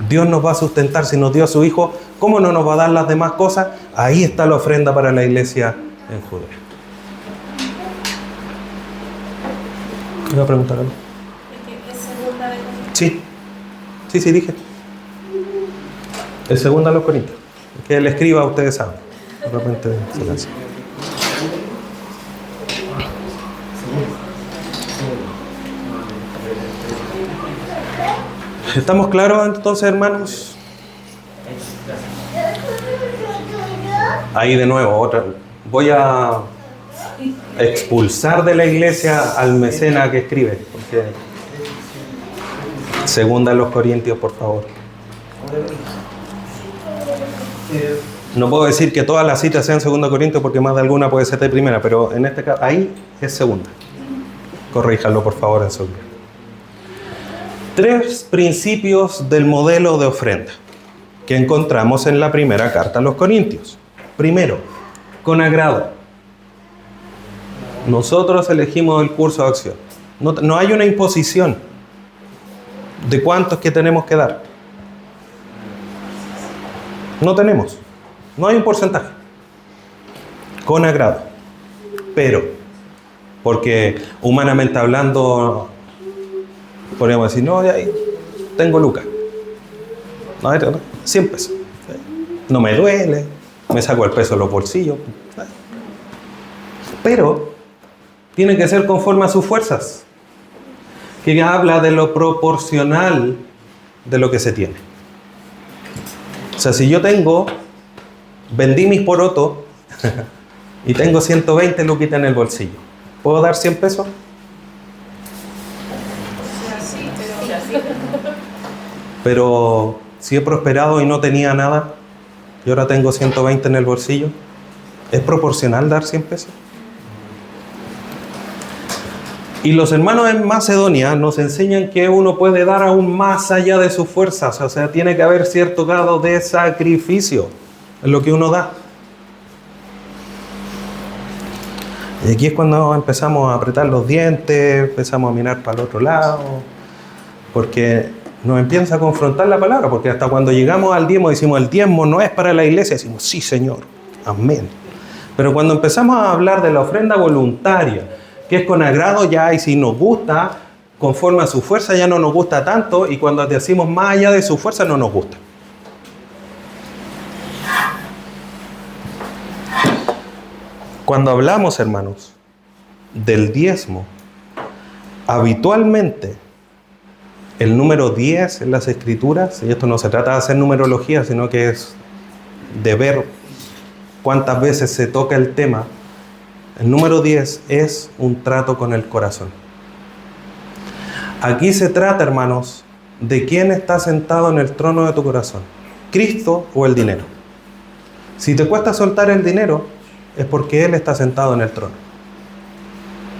Dios nos va a sustentar. Si nos dio a su Hijo, ¿cómo no nos va a dar las demás cosas? Ahí está la ofrenda para la iglesia en Judea. ¿Iba a preguntar algo? ¿Es segunda de Corintios? Sí, dije. Es segunda a los Corintios. Que él escriba, ustedes saben. De repente se lanza. ¿Estamos claros entonces, hermanos? Ahí de nuevo, voy a expulsar de la iglesia al mecena que escribe. Porque segunda a los Corintios, por favor. No puedo decir que todas las citas sean segunda Corintios porque más de alguna puede ser de primera, pero en este caso, ahí es segunda. Corríjanlo, por favor, en su libro. 3 principios del modelo de ofrenda que encontramos en la primera carta a los Corintios. Primero, con agrado. Nosotros elegimos el curso de acción. No hay una imposición de cuántos que tenemos que dar. No tenemos. No hay un porcentaje. Con agrado. Pero, porque humanamente hablando, podríamos decir, no, ya tengo lucas. No, 100 pesos. No me duele, me saco el peso de los bolsillos. Pero, tiene que ser conforme a sus fuerzas. Que habla de lo proporcional de lo que se tiene. O sea, si yo vendí mis porotos y tengo 120 luquitas en el bolsillo, ¿puedo dar 100 pesos? Pero si he prosperado y no tenía nada, y ahora tengo 120 en el bolsillo, ¿es proporcional dar 100 pesos? Y los hermanos en Macedonia nos enseñan que uno puede dar aún más allá de sus fuerzas. O sea, tiene que haber cierto grado de sacrificio en lo que uno da. Y aquí es cuando empezamos a apretar los dientes, empezamos a mirar para el otro lado, porque nos empieza a confrontar la palabra, porque hasta cuando llegamos al diezmo decimos, el diezmo no es para la iglesia, decimos, sí, Señor, amén. Pero cuando empezamos a hablar de la ofrenda voluntaria, que es con agrado ya, y si nos gusta, conforme a su fuerza ya no nos gusta tanto, y cuando decimos más allá de su fuerza no nos gusta. Cuando hablamos, hermanos, del diezmo, habitualmente el número 10 en las Escrituras, y esto no se trata de hacer numerología, sino que es de ver cuántas veces se toca el tema. El número 10 es un trato con el corazón. Aquí se trata, hermanos, de quién está sentado en el trono de tu corazón, Cristo o el dinero. Si te cuesta soltar el dinero, es porque Él está sentado en el trono.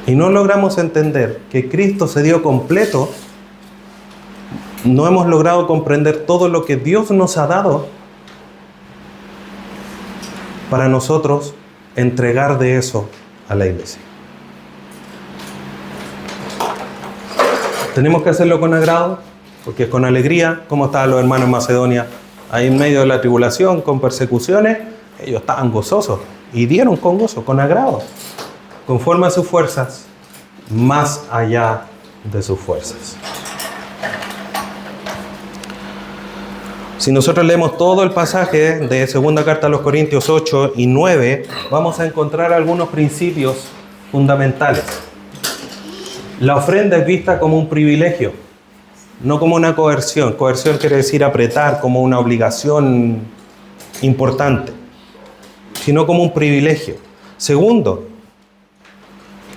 Y no logramos entender que Cristo se dio completo, no hemos logrado comprender todo lo que Dios nos ha dado para nosotros entregar de eso a la iglesia. Tenemos que hacerlo con agrado, porque es con alegría. ¿Cómo estaban los hermanos en Macedonia? Ahí en medio de la tribulación, con persecuciones, ellos estaban gozosos y dieron con gozo, con agrado, conforme a sus fuerzas, más allá de sus fuerzas. Si nosotros leemos todo el pasaje de segunda carta a los Corintios 8 y 9, vamos a encontrar algunos principios fundamentales. La ofrenda es vista como un privilegio, no como una coerción. Coerción quiere decir apretar como una obligación importante, sino como un privilegio. Segundo,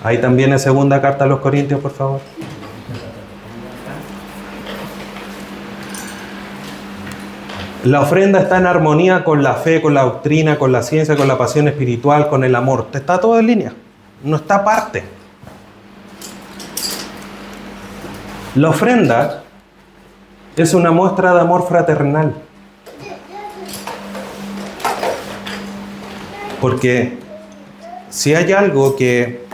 ahí también es segunda carta a los Corintios, por favor. La ofrenda está en armonía con la fe, con la doctrina, con la ciencia, con la pasión espiritual, con el amor. Está todo en línea, no está aparte. La ofrenda es una muestra de amor fraternal. Porque si hay algo que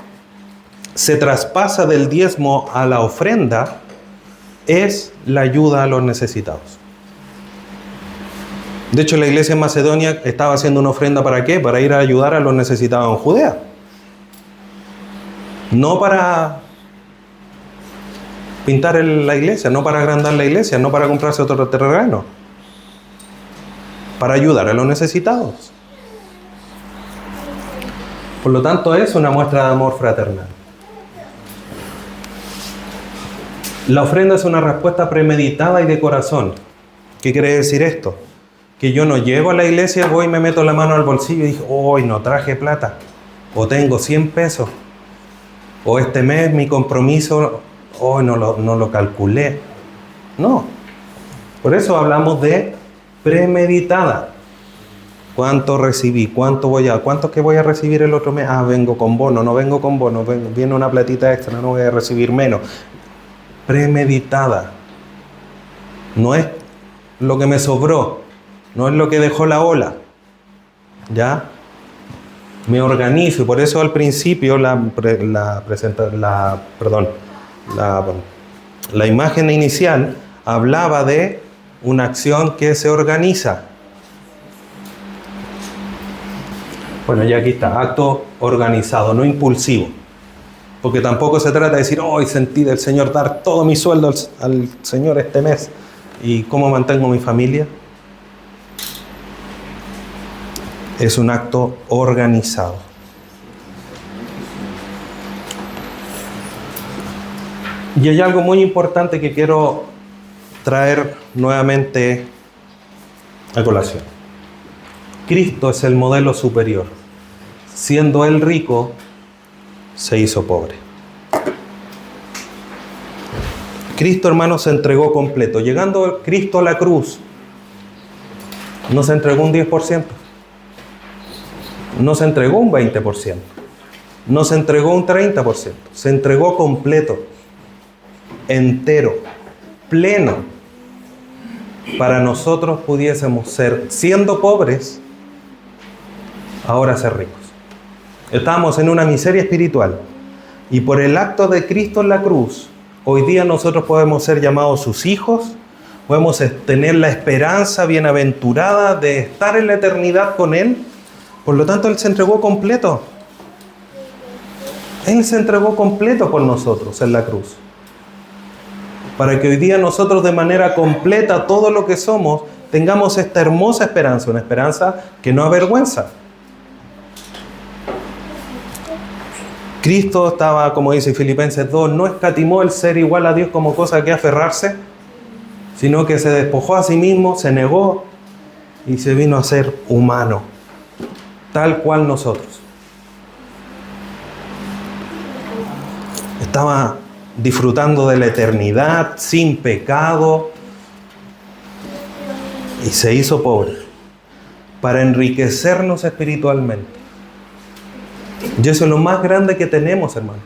se traspasa del diezmo a la ofrenda, es la ayuda a los necesitados. De hecho, la iglesia en Macedonia estaba haciendo una ofrenda ¿para qué? Para ir a ayudar a los necesitados en Judea. No para pintar la iglesia, no para agrandar la iglesia, no para comprarse otro terreno. Para ayudar a los necesitados. Por lo tanto, es una muestra de amor fraternal. La ofrenda es una respuesta premeditada y de corazón. ¿Qué quiere decir esto? Que yo no llego a la iglesia, voy y me meto la mano al bolsillo y digo, hoy no traje plata, o tengo 100 pesos, o este mes mi compromiso, hoy no lo calculé. No, por eso hablamos de premeditada. ¿Cuánto recibí? ¿Cuánto es que voy a recibir el otro mes? Ah, vengo con bono, no vengo con bono, viene una platita extra, no voy a recibir menos. Premeditada. No es lo que me sobró. No es lo que dejó la ola. ¿Ya? Me organizo y por eso al principio la imagen inicial hablaba de una acción que se organiza. Bueno, ya aquí está, acto organizado, no impulsivo. Porque tampoco se trata de decir, hoy sentí del Señor dar todo mi sueldo al Señor este mes. ¿Y cómo mantengo mi familia? Es un acto organizado. Y hay algo muy importante que quiero traer nuevamente a colación. Cristo es el modelo superior. Siendo Él rico, se hizo pobre. Cristo, hermanos, se entregó completo. Llegando Cristo a la cruz, no se entregó un 10%. No se entregó un 20%. No se entregó un 30%. Se entregó completo, entero, pleno, para nosotros pudiésemos ser, siendo pobres, ahora ser ricos. Estábamos en una miseria espiritual y por el acto de Cristo en la cruz, hoy día nosotros podemos ser llamados sus hijos, podemos tener la esperanza bienaventurada de estar en la eternidad con Él. Por lo tanto, Él se entregó completo. Él se entregó completo por nosotros en la cruz. Para que hoy día nosotros de manera completa, todo lo que somos, tengamos esta hermosa esperanza, una esperanza que no avergüenza. Cristo estaba, como dice Filipenses 2, no escatimó el ser igual a Dios como cosa que aferrarse, sino que se despojó a sí mismo, se negó y se vino a ser humano, tal cual nosotros. Estaba disfrutando de la eternidad, sin pecado, y se hizo pobre para enriquecernos espiritualmente. Y eso es lo más grande que tenemos, hermano.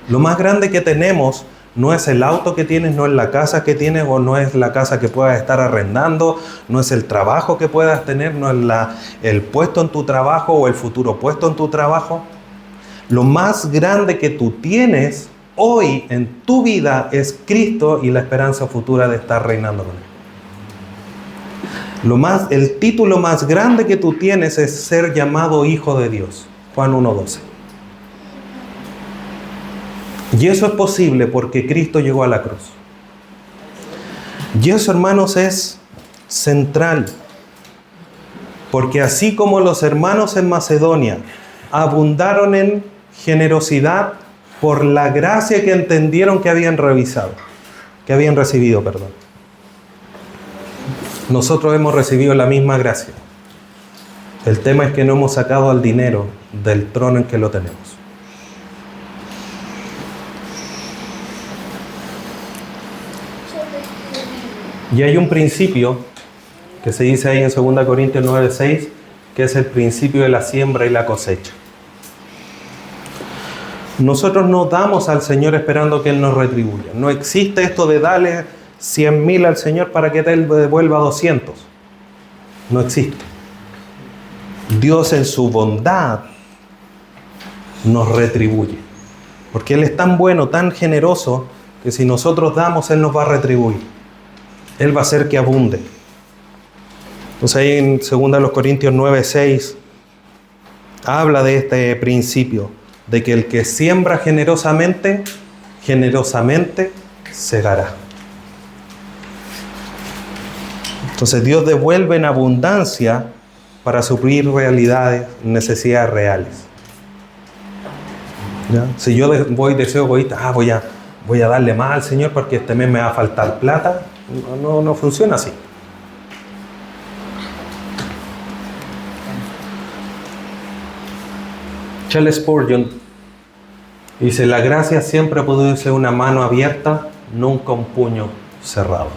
Lo más grande que tenemos no es el auto que tienes, no es la casa que tienes, o no es la casa que puedas estar arrendando, no es el trabajo que puedas tener, no es el puesto en tu trabajo o el futuro puesto en tu trabajo. Lo más grande que tú tienes hoy en tu vida es Cristo y la esperanza futura de estar reinando con Él. El título más grande que tú tienes es ser llamado hijo de Dios. Juan 1:12. Y eso es posible porque Cristo llegó a la cruz. Y eso, hermanos, es central. Porque así como los hermanos en Macedonia abundaron en generosidad por la gracia que entendieron que habían recibido. Nosotros hemos recibido la misma gracia. El tema es que no hemos sacado al dinero del trono en que lo tenemos. Y hay un principio que se dice ahí en 2 Corintios 9:6, que es el principio de la siembra y la cosecha. Nosotros no damos al Señor esperando que Él nos retribuya. No existe esto de darle 100.000 al Señor para que Él devuelva 200. No existe. Dios en su bondad nos retribuye. Porque Él es tan bueno, tan generoso, que si nosotros damos, Él nos va a retribuir. Él va a hacer que abunde. Entonces ahí en 2 Corintios 9:6 habla de este principio, de que el que siembra generosamente, generosamente segará. Entonces Dios devuelve en abundancia para suplir realidades, necesidades reales. ¿Ya? Si yo deseo egoísta, voy a darle más al Señor porque este mes me va a faltar plata, no funciona así. Charles Spurgeon dice: la gracia siempre puede ser una mano abierta, nunca un puño cerrado.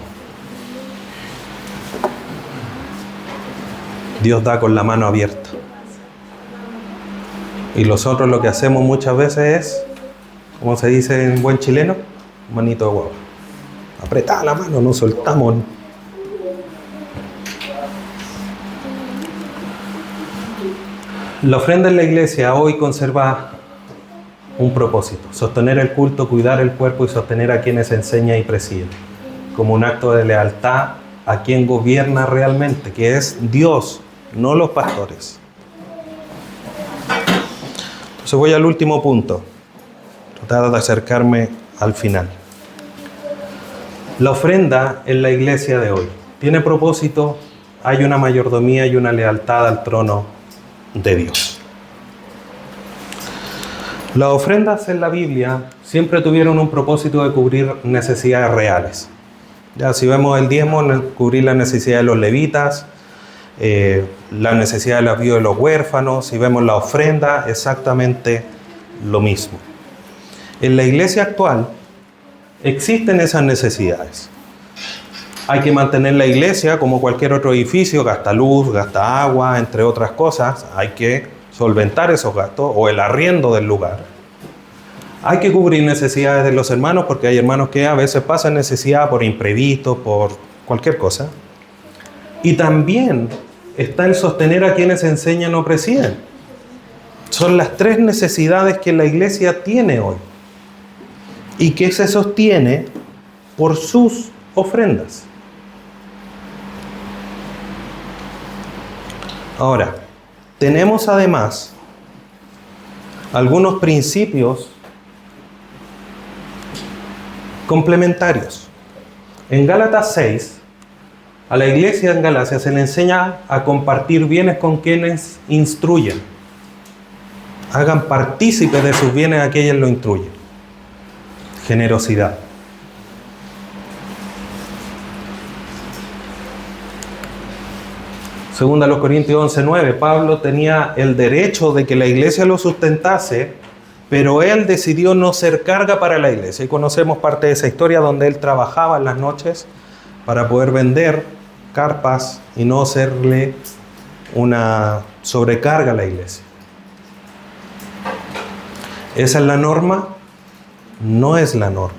Dios da con la mano abierta. Y nosotros lo que hacemos muchas veces es, como se dice en buen chileno, manito de huevo. Apretada la mano, no soltamos. La ofrenda en la iglesia hoy conserva un propósito: sostener el culto, cuidar el cuerpo y sostener a quienes enseña y preside, como un acto de lealtad a quien gobierna realmente, que es Dios, no los pastores. Entonces voy al último punto. Tratar de acercarme al final. La ofrenda en la iglesia de hoy tiene propósito, hay una mayordomía y una lealtad al trono de Dios. Las ofrendas en la Biblia siempre tuvieron un propósito de cubrir necesidades reales. Ya si vemos el diezmo, cubrir la necesidad de los levitas, la necesidad de la vida de los huérfanos. Si vemos la ofrenda, exactamente lo mismo. En la iglesia actual existen esas necesidades. Hay que mantener la iglesia como cualquier otro edificio, gasta luz, gasta agua, entre otras cosas. Hay que solventar esos gastos o el arriendo del lugar. Hay que cubrir necesidades de los hermanos porque hay hermanos que a veces pasan necesidad por imprevisto, por cualquier cosa. Y también está el sostener a quienes enseñan o presiden. Son las tres necesidades que la iglesia tiene hoy y que se sostiene por sus ofrendas. Ahora, tenemos además algunos principios complementarios. En Gálatas 6, a la iglesia en Galacia se le enseña a compartir bienes con quienes instruyen. Hagan partícipes de sus bienes a quienes lo instruyen. Generosidad. Según a los Corintios 11:9, Pablo tenía el derecho de que la iglesia lo sustentase, pero él decidió no ser carga para la iglesia. Y conocemos parte de esa historia donde él trabajaba en las noches para poder vender carpas y no serle una sobrecarga a la iglesia. ¿Esa es la norma? No es la norma.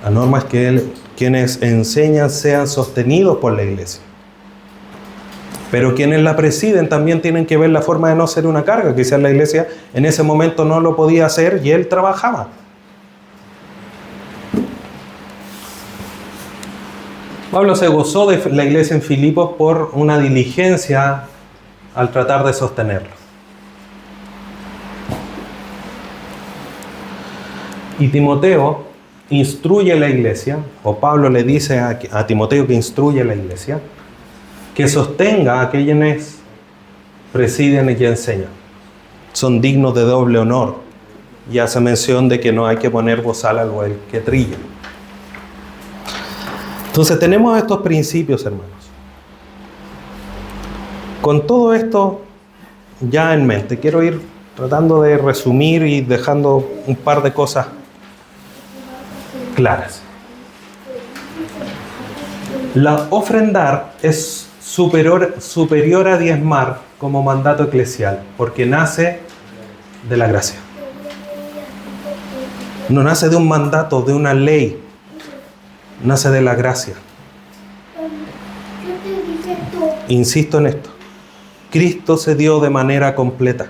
La norma es que quienes enseñan sean sostenidos por la iglesia. Pero quienes la presiden también tienen que ver la forma de no ser una carga. Quizás la iglesia en ese momento no lo podía hacer y él trabajaba. Pablo se gozó de la iglesia en Filipos por una diligencia al tratar de sostenerlo. Y Timoteo instruye a la iglesia, o Pablo le dice a Timoteo que instruye a la iglesia, que sostenga a quienes presiden y que enseñan. Son dignos de doble honor. Y hace mención de que no hay que poner bozal al buey que trilla. Entonces tenemos estos principios, hermanos. Con todo esto ya en mente, quiero ir tratando de resumir y dejando un par de cosas claras. La ofrendar es superior a diezmar como mandato eclesial, porque nace de la gracia. No nace de un mandato, de una ley, nace de la gracia. Insisto en esto. Cristo se dio de manera completa.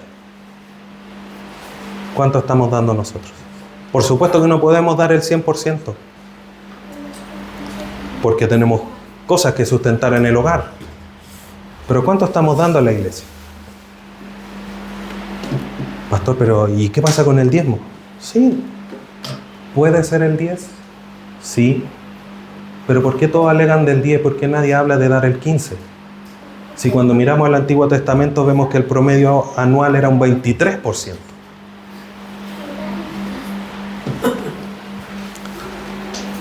¿Cuánto estamos dando nosotros? Por supuesto que no podemos dar el 100%, porque tenemos cosas que sustentar en el hogar. Pero ¿cuánto estamos dando a la iglesia? Pastor, pero ¿y qué pasa con el diezmo? Sí. ¿Puede ser el 10? Sí. Pero ¿por qué todos alegan del 10? ¿Por qué nadie habla de dar el 15? Si cuando miramos el Antiguo Testamento vemos que el promedio anual era un 23%.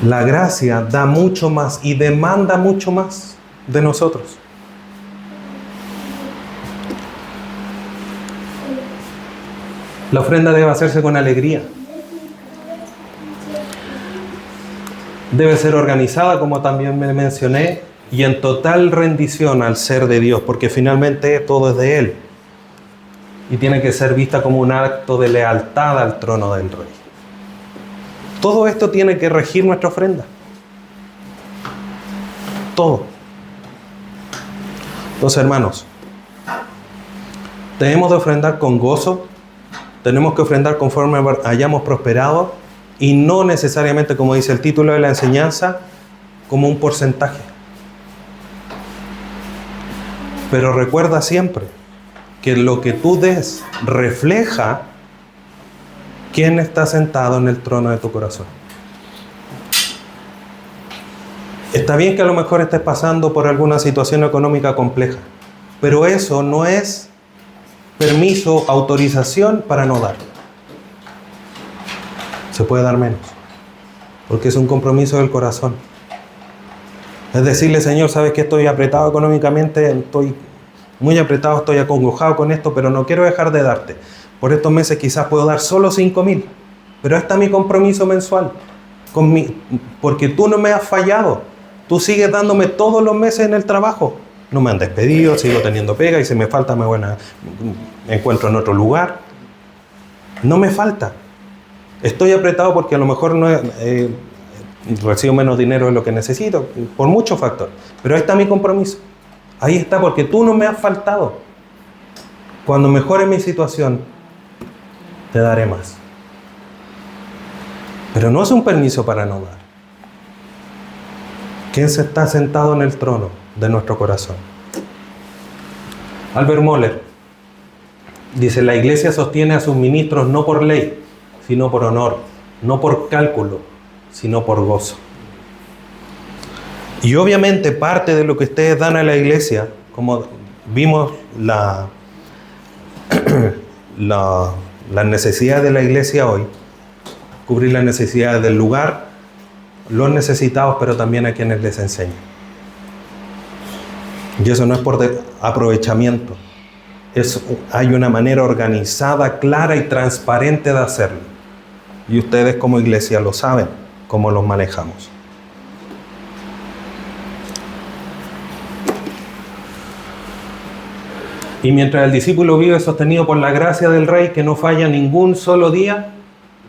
La gracia da mucho más y demanda mucho más de nosotros. La ofrenda debe hacerse con alegría. Debe ser organizada, como también me mencioné, y en total rendición al ser de Dios, porque finalmente todo es de Él. Y tiene que ser vista como un acto de lealtad al trono del Rey. Todo esto tiene que regir nuestra ofrenda. Todo. Entonces, hermanos, tenemos de ofrendar con gozo, tenemos que ofrendar conforme hayamos prosperado y no necesariamente, como dice el título de la enseñanza, como un porcentaje. Pero recuerda siempre que lo que tú des refleja ¿Quién está sentado en el trono de tu corazón? Está bien que a lo mejor estés pasando por alguna situación económica compleja, pero eso no es permiso, autorización para no dar. Se puede dar menos, porque es un compromiso del corazón. Es decirle, Señor, sabes que estoy apretado económicamente, estoy muy apretado, estoy acongojado con esto, pero no quiero dejar de darte. Por estos meses quizás puedo dar solo 5,000, pero este es mi compromiso mensual, porque tú no me has fallado. Tú sigues dándome todos los meses en el trabajo. No me han despedido, sigo teniendo pega y si me falta me encuentro en otro lugar. No me falta. Estoy apretado porque a lo mejor no recibo menos dinero de lo que necesito, por muchos factores. Pero ahí está mi compromiso. Ahí está, porque tú no me has faltado. Cuando mejore mi situación, te daré más. Pero no es un permiso para no dar. ¿Quién se está sentado en el trono de nuestro corazón? Albert Moller dice, la iglesia sostiene a sus ministros no por ley, sino por honor, no por cálculo, sino por gozo. Y obviamente parte de lo que ustedes dan a la iglesia, como vimos las necesidades de la iglesia hoy, cubrir las necesidades del lugar, los necesitados, pero también a quienes les enseñan. Y eso no es por aprovechamiento. Hay una manera organizada, clara y transparente de hacerlo. Y ustedes como iglesia lo saben, cómo los manejamos. Y mientras el discípulo vive sostenido por la gracia del Rey, que no falla ningún solo día,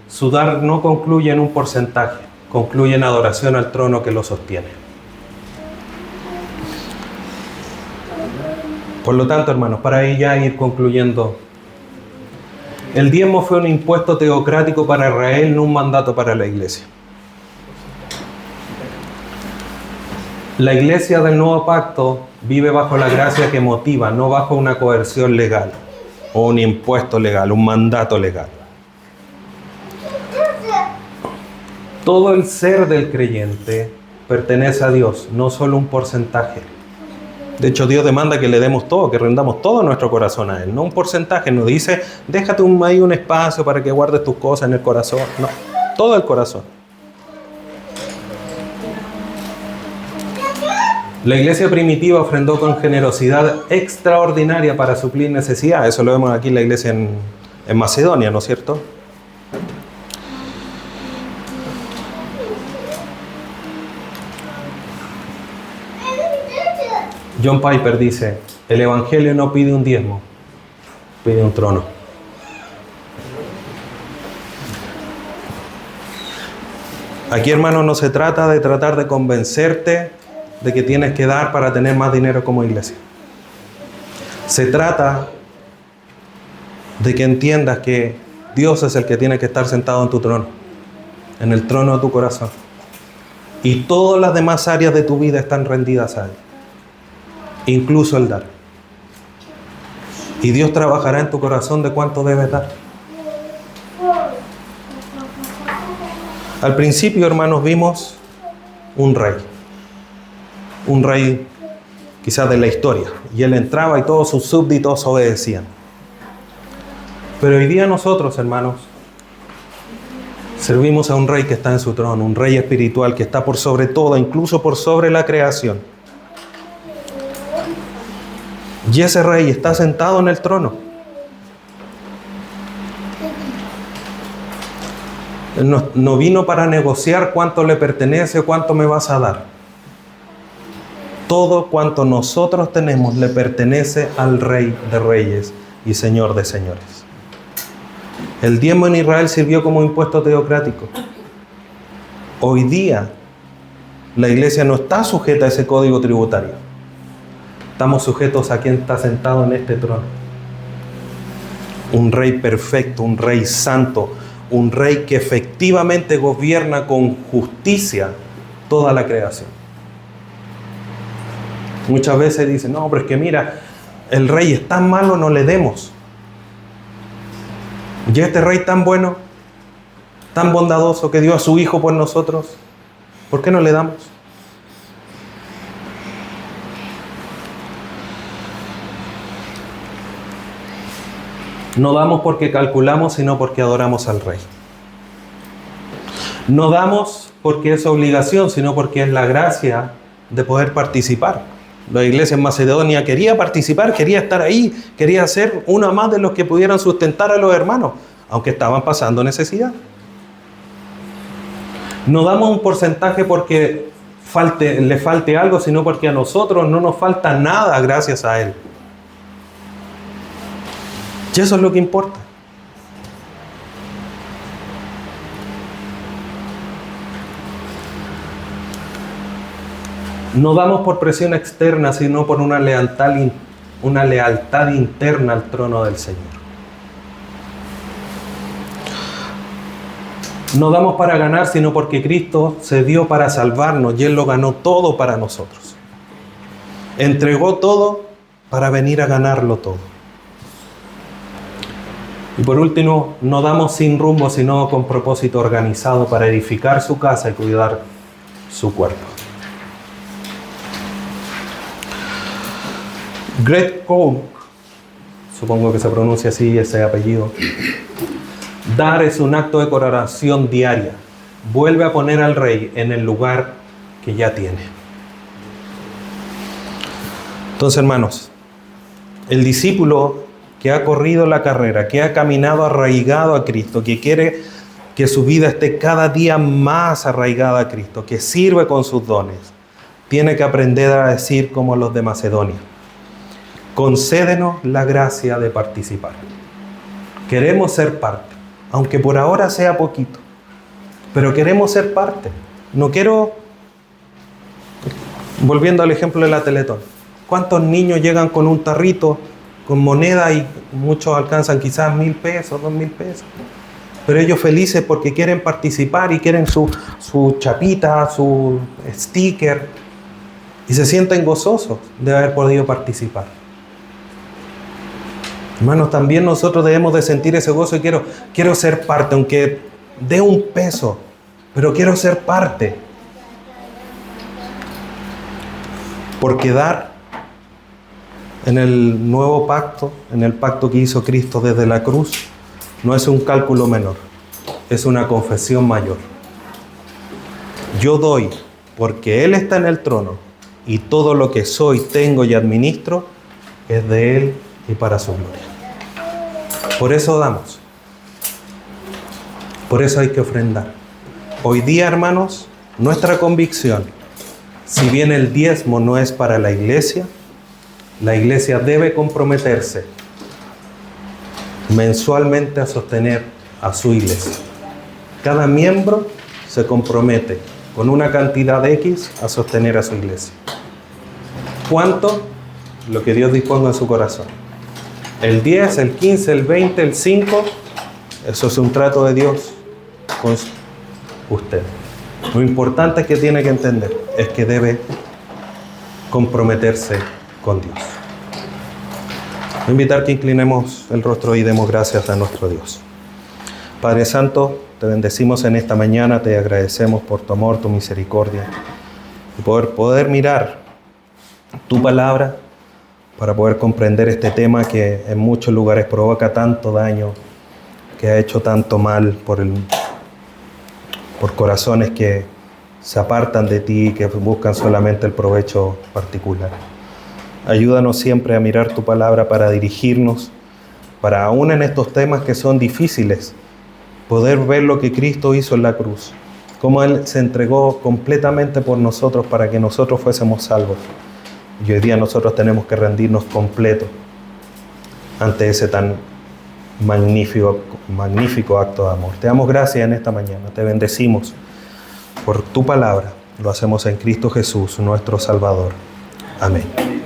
su dar no concluye en un porcentaje, concluye en adoración al trono que lo sostiene. Por lo tanto, hermanos, para ya ir concluyendo, el diezmo fue un impuesto teocrático para Israel, no un mandato para la iglesia. La iglesia del nuevo pacto vive bajo la gracia que motiva, no bajo una coerción legal o un impuesto legal, un mandato legal. Todo el ser del creyente pertenece a Dios, no solo un porcentaje. De hecho, Dios demanda que le demos todo, que rendamos todo nuestro corazón a Él, no un porcentaje. Nos dice, déjate ahí un espacio para que guardes tus cosas en el corazón. No, todo el corazón. La iglesia primitiva ofrendó con generosidad extraordinaria para suplir necesidades. Eso lo vemos aquí en la iglesia en Macedonia, ¿no es cierto? John Piper dice, el Evangelio no pide un diezmo, pide un trono. Aquí, hermano, no se trata de tratar de convencerte de que tienes que dar para tener más dinero como iglesia. Se trata de que entiendas que Dios es el que tiene que estar sentado en tu trono, en el trono de tu corazón. Y todas las demás áreas de tu vida están rendidas a Él. Incluso el dar. Y Dios trabajará en tu corazón de cuánto debes dar. Al principio, hermanos, vimos un rey quizás de la historia, y él entraba y todos sus súbditos obedecían. Pero hoy día nosotros, hermanos, servimos a un rey que está en su trono, un rey espiritual que está por sobre todo, incluso por sobre la creación. Y ese rey está sentado en el trono. Él no vino para negociar cuánto le pertenece o cuánto me vas a dar. Todo cuanto nosotros tenemos le pertenece al Rey de Reyes y Señor de Señores. El diezmo en Israel sirvió como impuesto teocrático. Hoy día la iglesia no está sujeta a ese código tributario. Estamos sujetos a quien está sentado en este trono. Un rey perfecto, un rey santo, un rey que efectivamente gobierna con justicia toda la creación. Muchas veces dicen, no, pero es que mira, el rey es tan malo, no le demos. Y este rey tan bueno, tan bondadoso que dio a su Hijo por nosotros, ¿por qué no le damos? No damos porque calculamos, sino porque adoramos al Rey. No damos porque es obligación, sino porque es la gracia de poder participar. La iglesia en Macedonia quería participar, quería estar ahí, quería ser una más de los que pudieran sustentar a los hermanos, aunque estaban pasando necesidad. No damos un porcentaje porque le falte algo, sino porque a nosotros no nos falta nada gracias a Él. Y eso es lo que importa. No damos por presión externa, sino por una lealtad interna al trono del Señor. No damos para ganar, sino porque Cristo se dio para salvarnos y Él lo ganó todo para nosotros. Entregó todo para venir a ganarlo todo. Y por último, no damos sin rumbo, sino con propósito organizado para edificar su casa y cuidar su cuerpo. Greg Koch, supongo que se pronuncia así ese apellido. Dar es un acto de coronación diaria. Vuelve a poner al Rey en el lugar que ya tiene. Entonces, hermanos, el discípulo que ha corrido la carrera, que ha caminado arraigado a Cristo, que quiere que su vida esté cada día más arraigada a Cristo, que sirve con sus dones, tiene que aprender a decir como los de Macedonia: concédenos la gracia de participar. Queremos ser parte, aunque por ahora sea poquito, pero queremos ser parte. No quiero, volviendo al ejemplo de la Teletón, ¿cuántos niños llegan con un tarrito con moneda y muchos alcanzan quizás 1,000 pesos, 2,000 pesos? Pero ellos felices porque quieren participar y quieren su chapita, su sticker, y se sienten gozosos de haber podido participar. Hermanos, también nosotros debemos de sentir ese gozo y quiero ser parte, aunque dé un peso, pero quiero ser parte. Porque dar en el nuevo pacto, en el pacto que hizo Cristo desde la cruz, no es un cálculo menor, es una confesión mayor. Yo doy porque Él está en el trono y todo lo que soy, tengo y administro es de Él y para su gloria. Por eso damos. Por eso hay que ofrendar. Hoy día, hermanos, nuestra convicción, si bien el diezmo no es para la iglesia debe comprometerse mensualmente a sostener a su iglesia. Cada miembro se compromete con una cantidad X a sostener a su iglesia. ¿Cuánto? Lo que Dios disponga en su corazón. El 10, el 15, el 20, el 5, eso es un trato de Dios con usted. Lo importante que tiene que entender es que debe comprometerse con Dios. Voy a invitar que inclinemos el rostro y demos gracias a nuestro Dios. Padre Santo, te bendecimos en esta mañana, te agradecemos por tu amor, tu misericordia, y poder mirar tu palabra para poder comprender este tema que en muchos lugares provoca tanto daño, que ha hecho tanto mal por corazones que se apartan de ti y que buscan solamente el provecho particular. Ayúdanos siempre a mirar tu palabra para dirigirnos, para aún en estos temas que son difíciles, poder ver lo que Cristo hizo en la cruz, cómo Él se entregó completamente por nosotros para que nosotros fuésemos salvos. Y hoy día nosotros tenemos que rendirnos completos ante ese tan magnífico acto de amor. Te damos gracias en esta mañana, te bendecimos por tu palabra. Lo hacemos en Cristo Jesús, nuestro Salvador. Amén.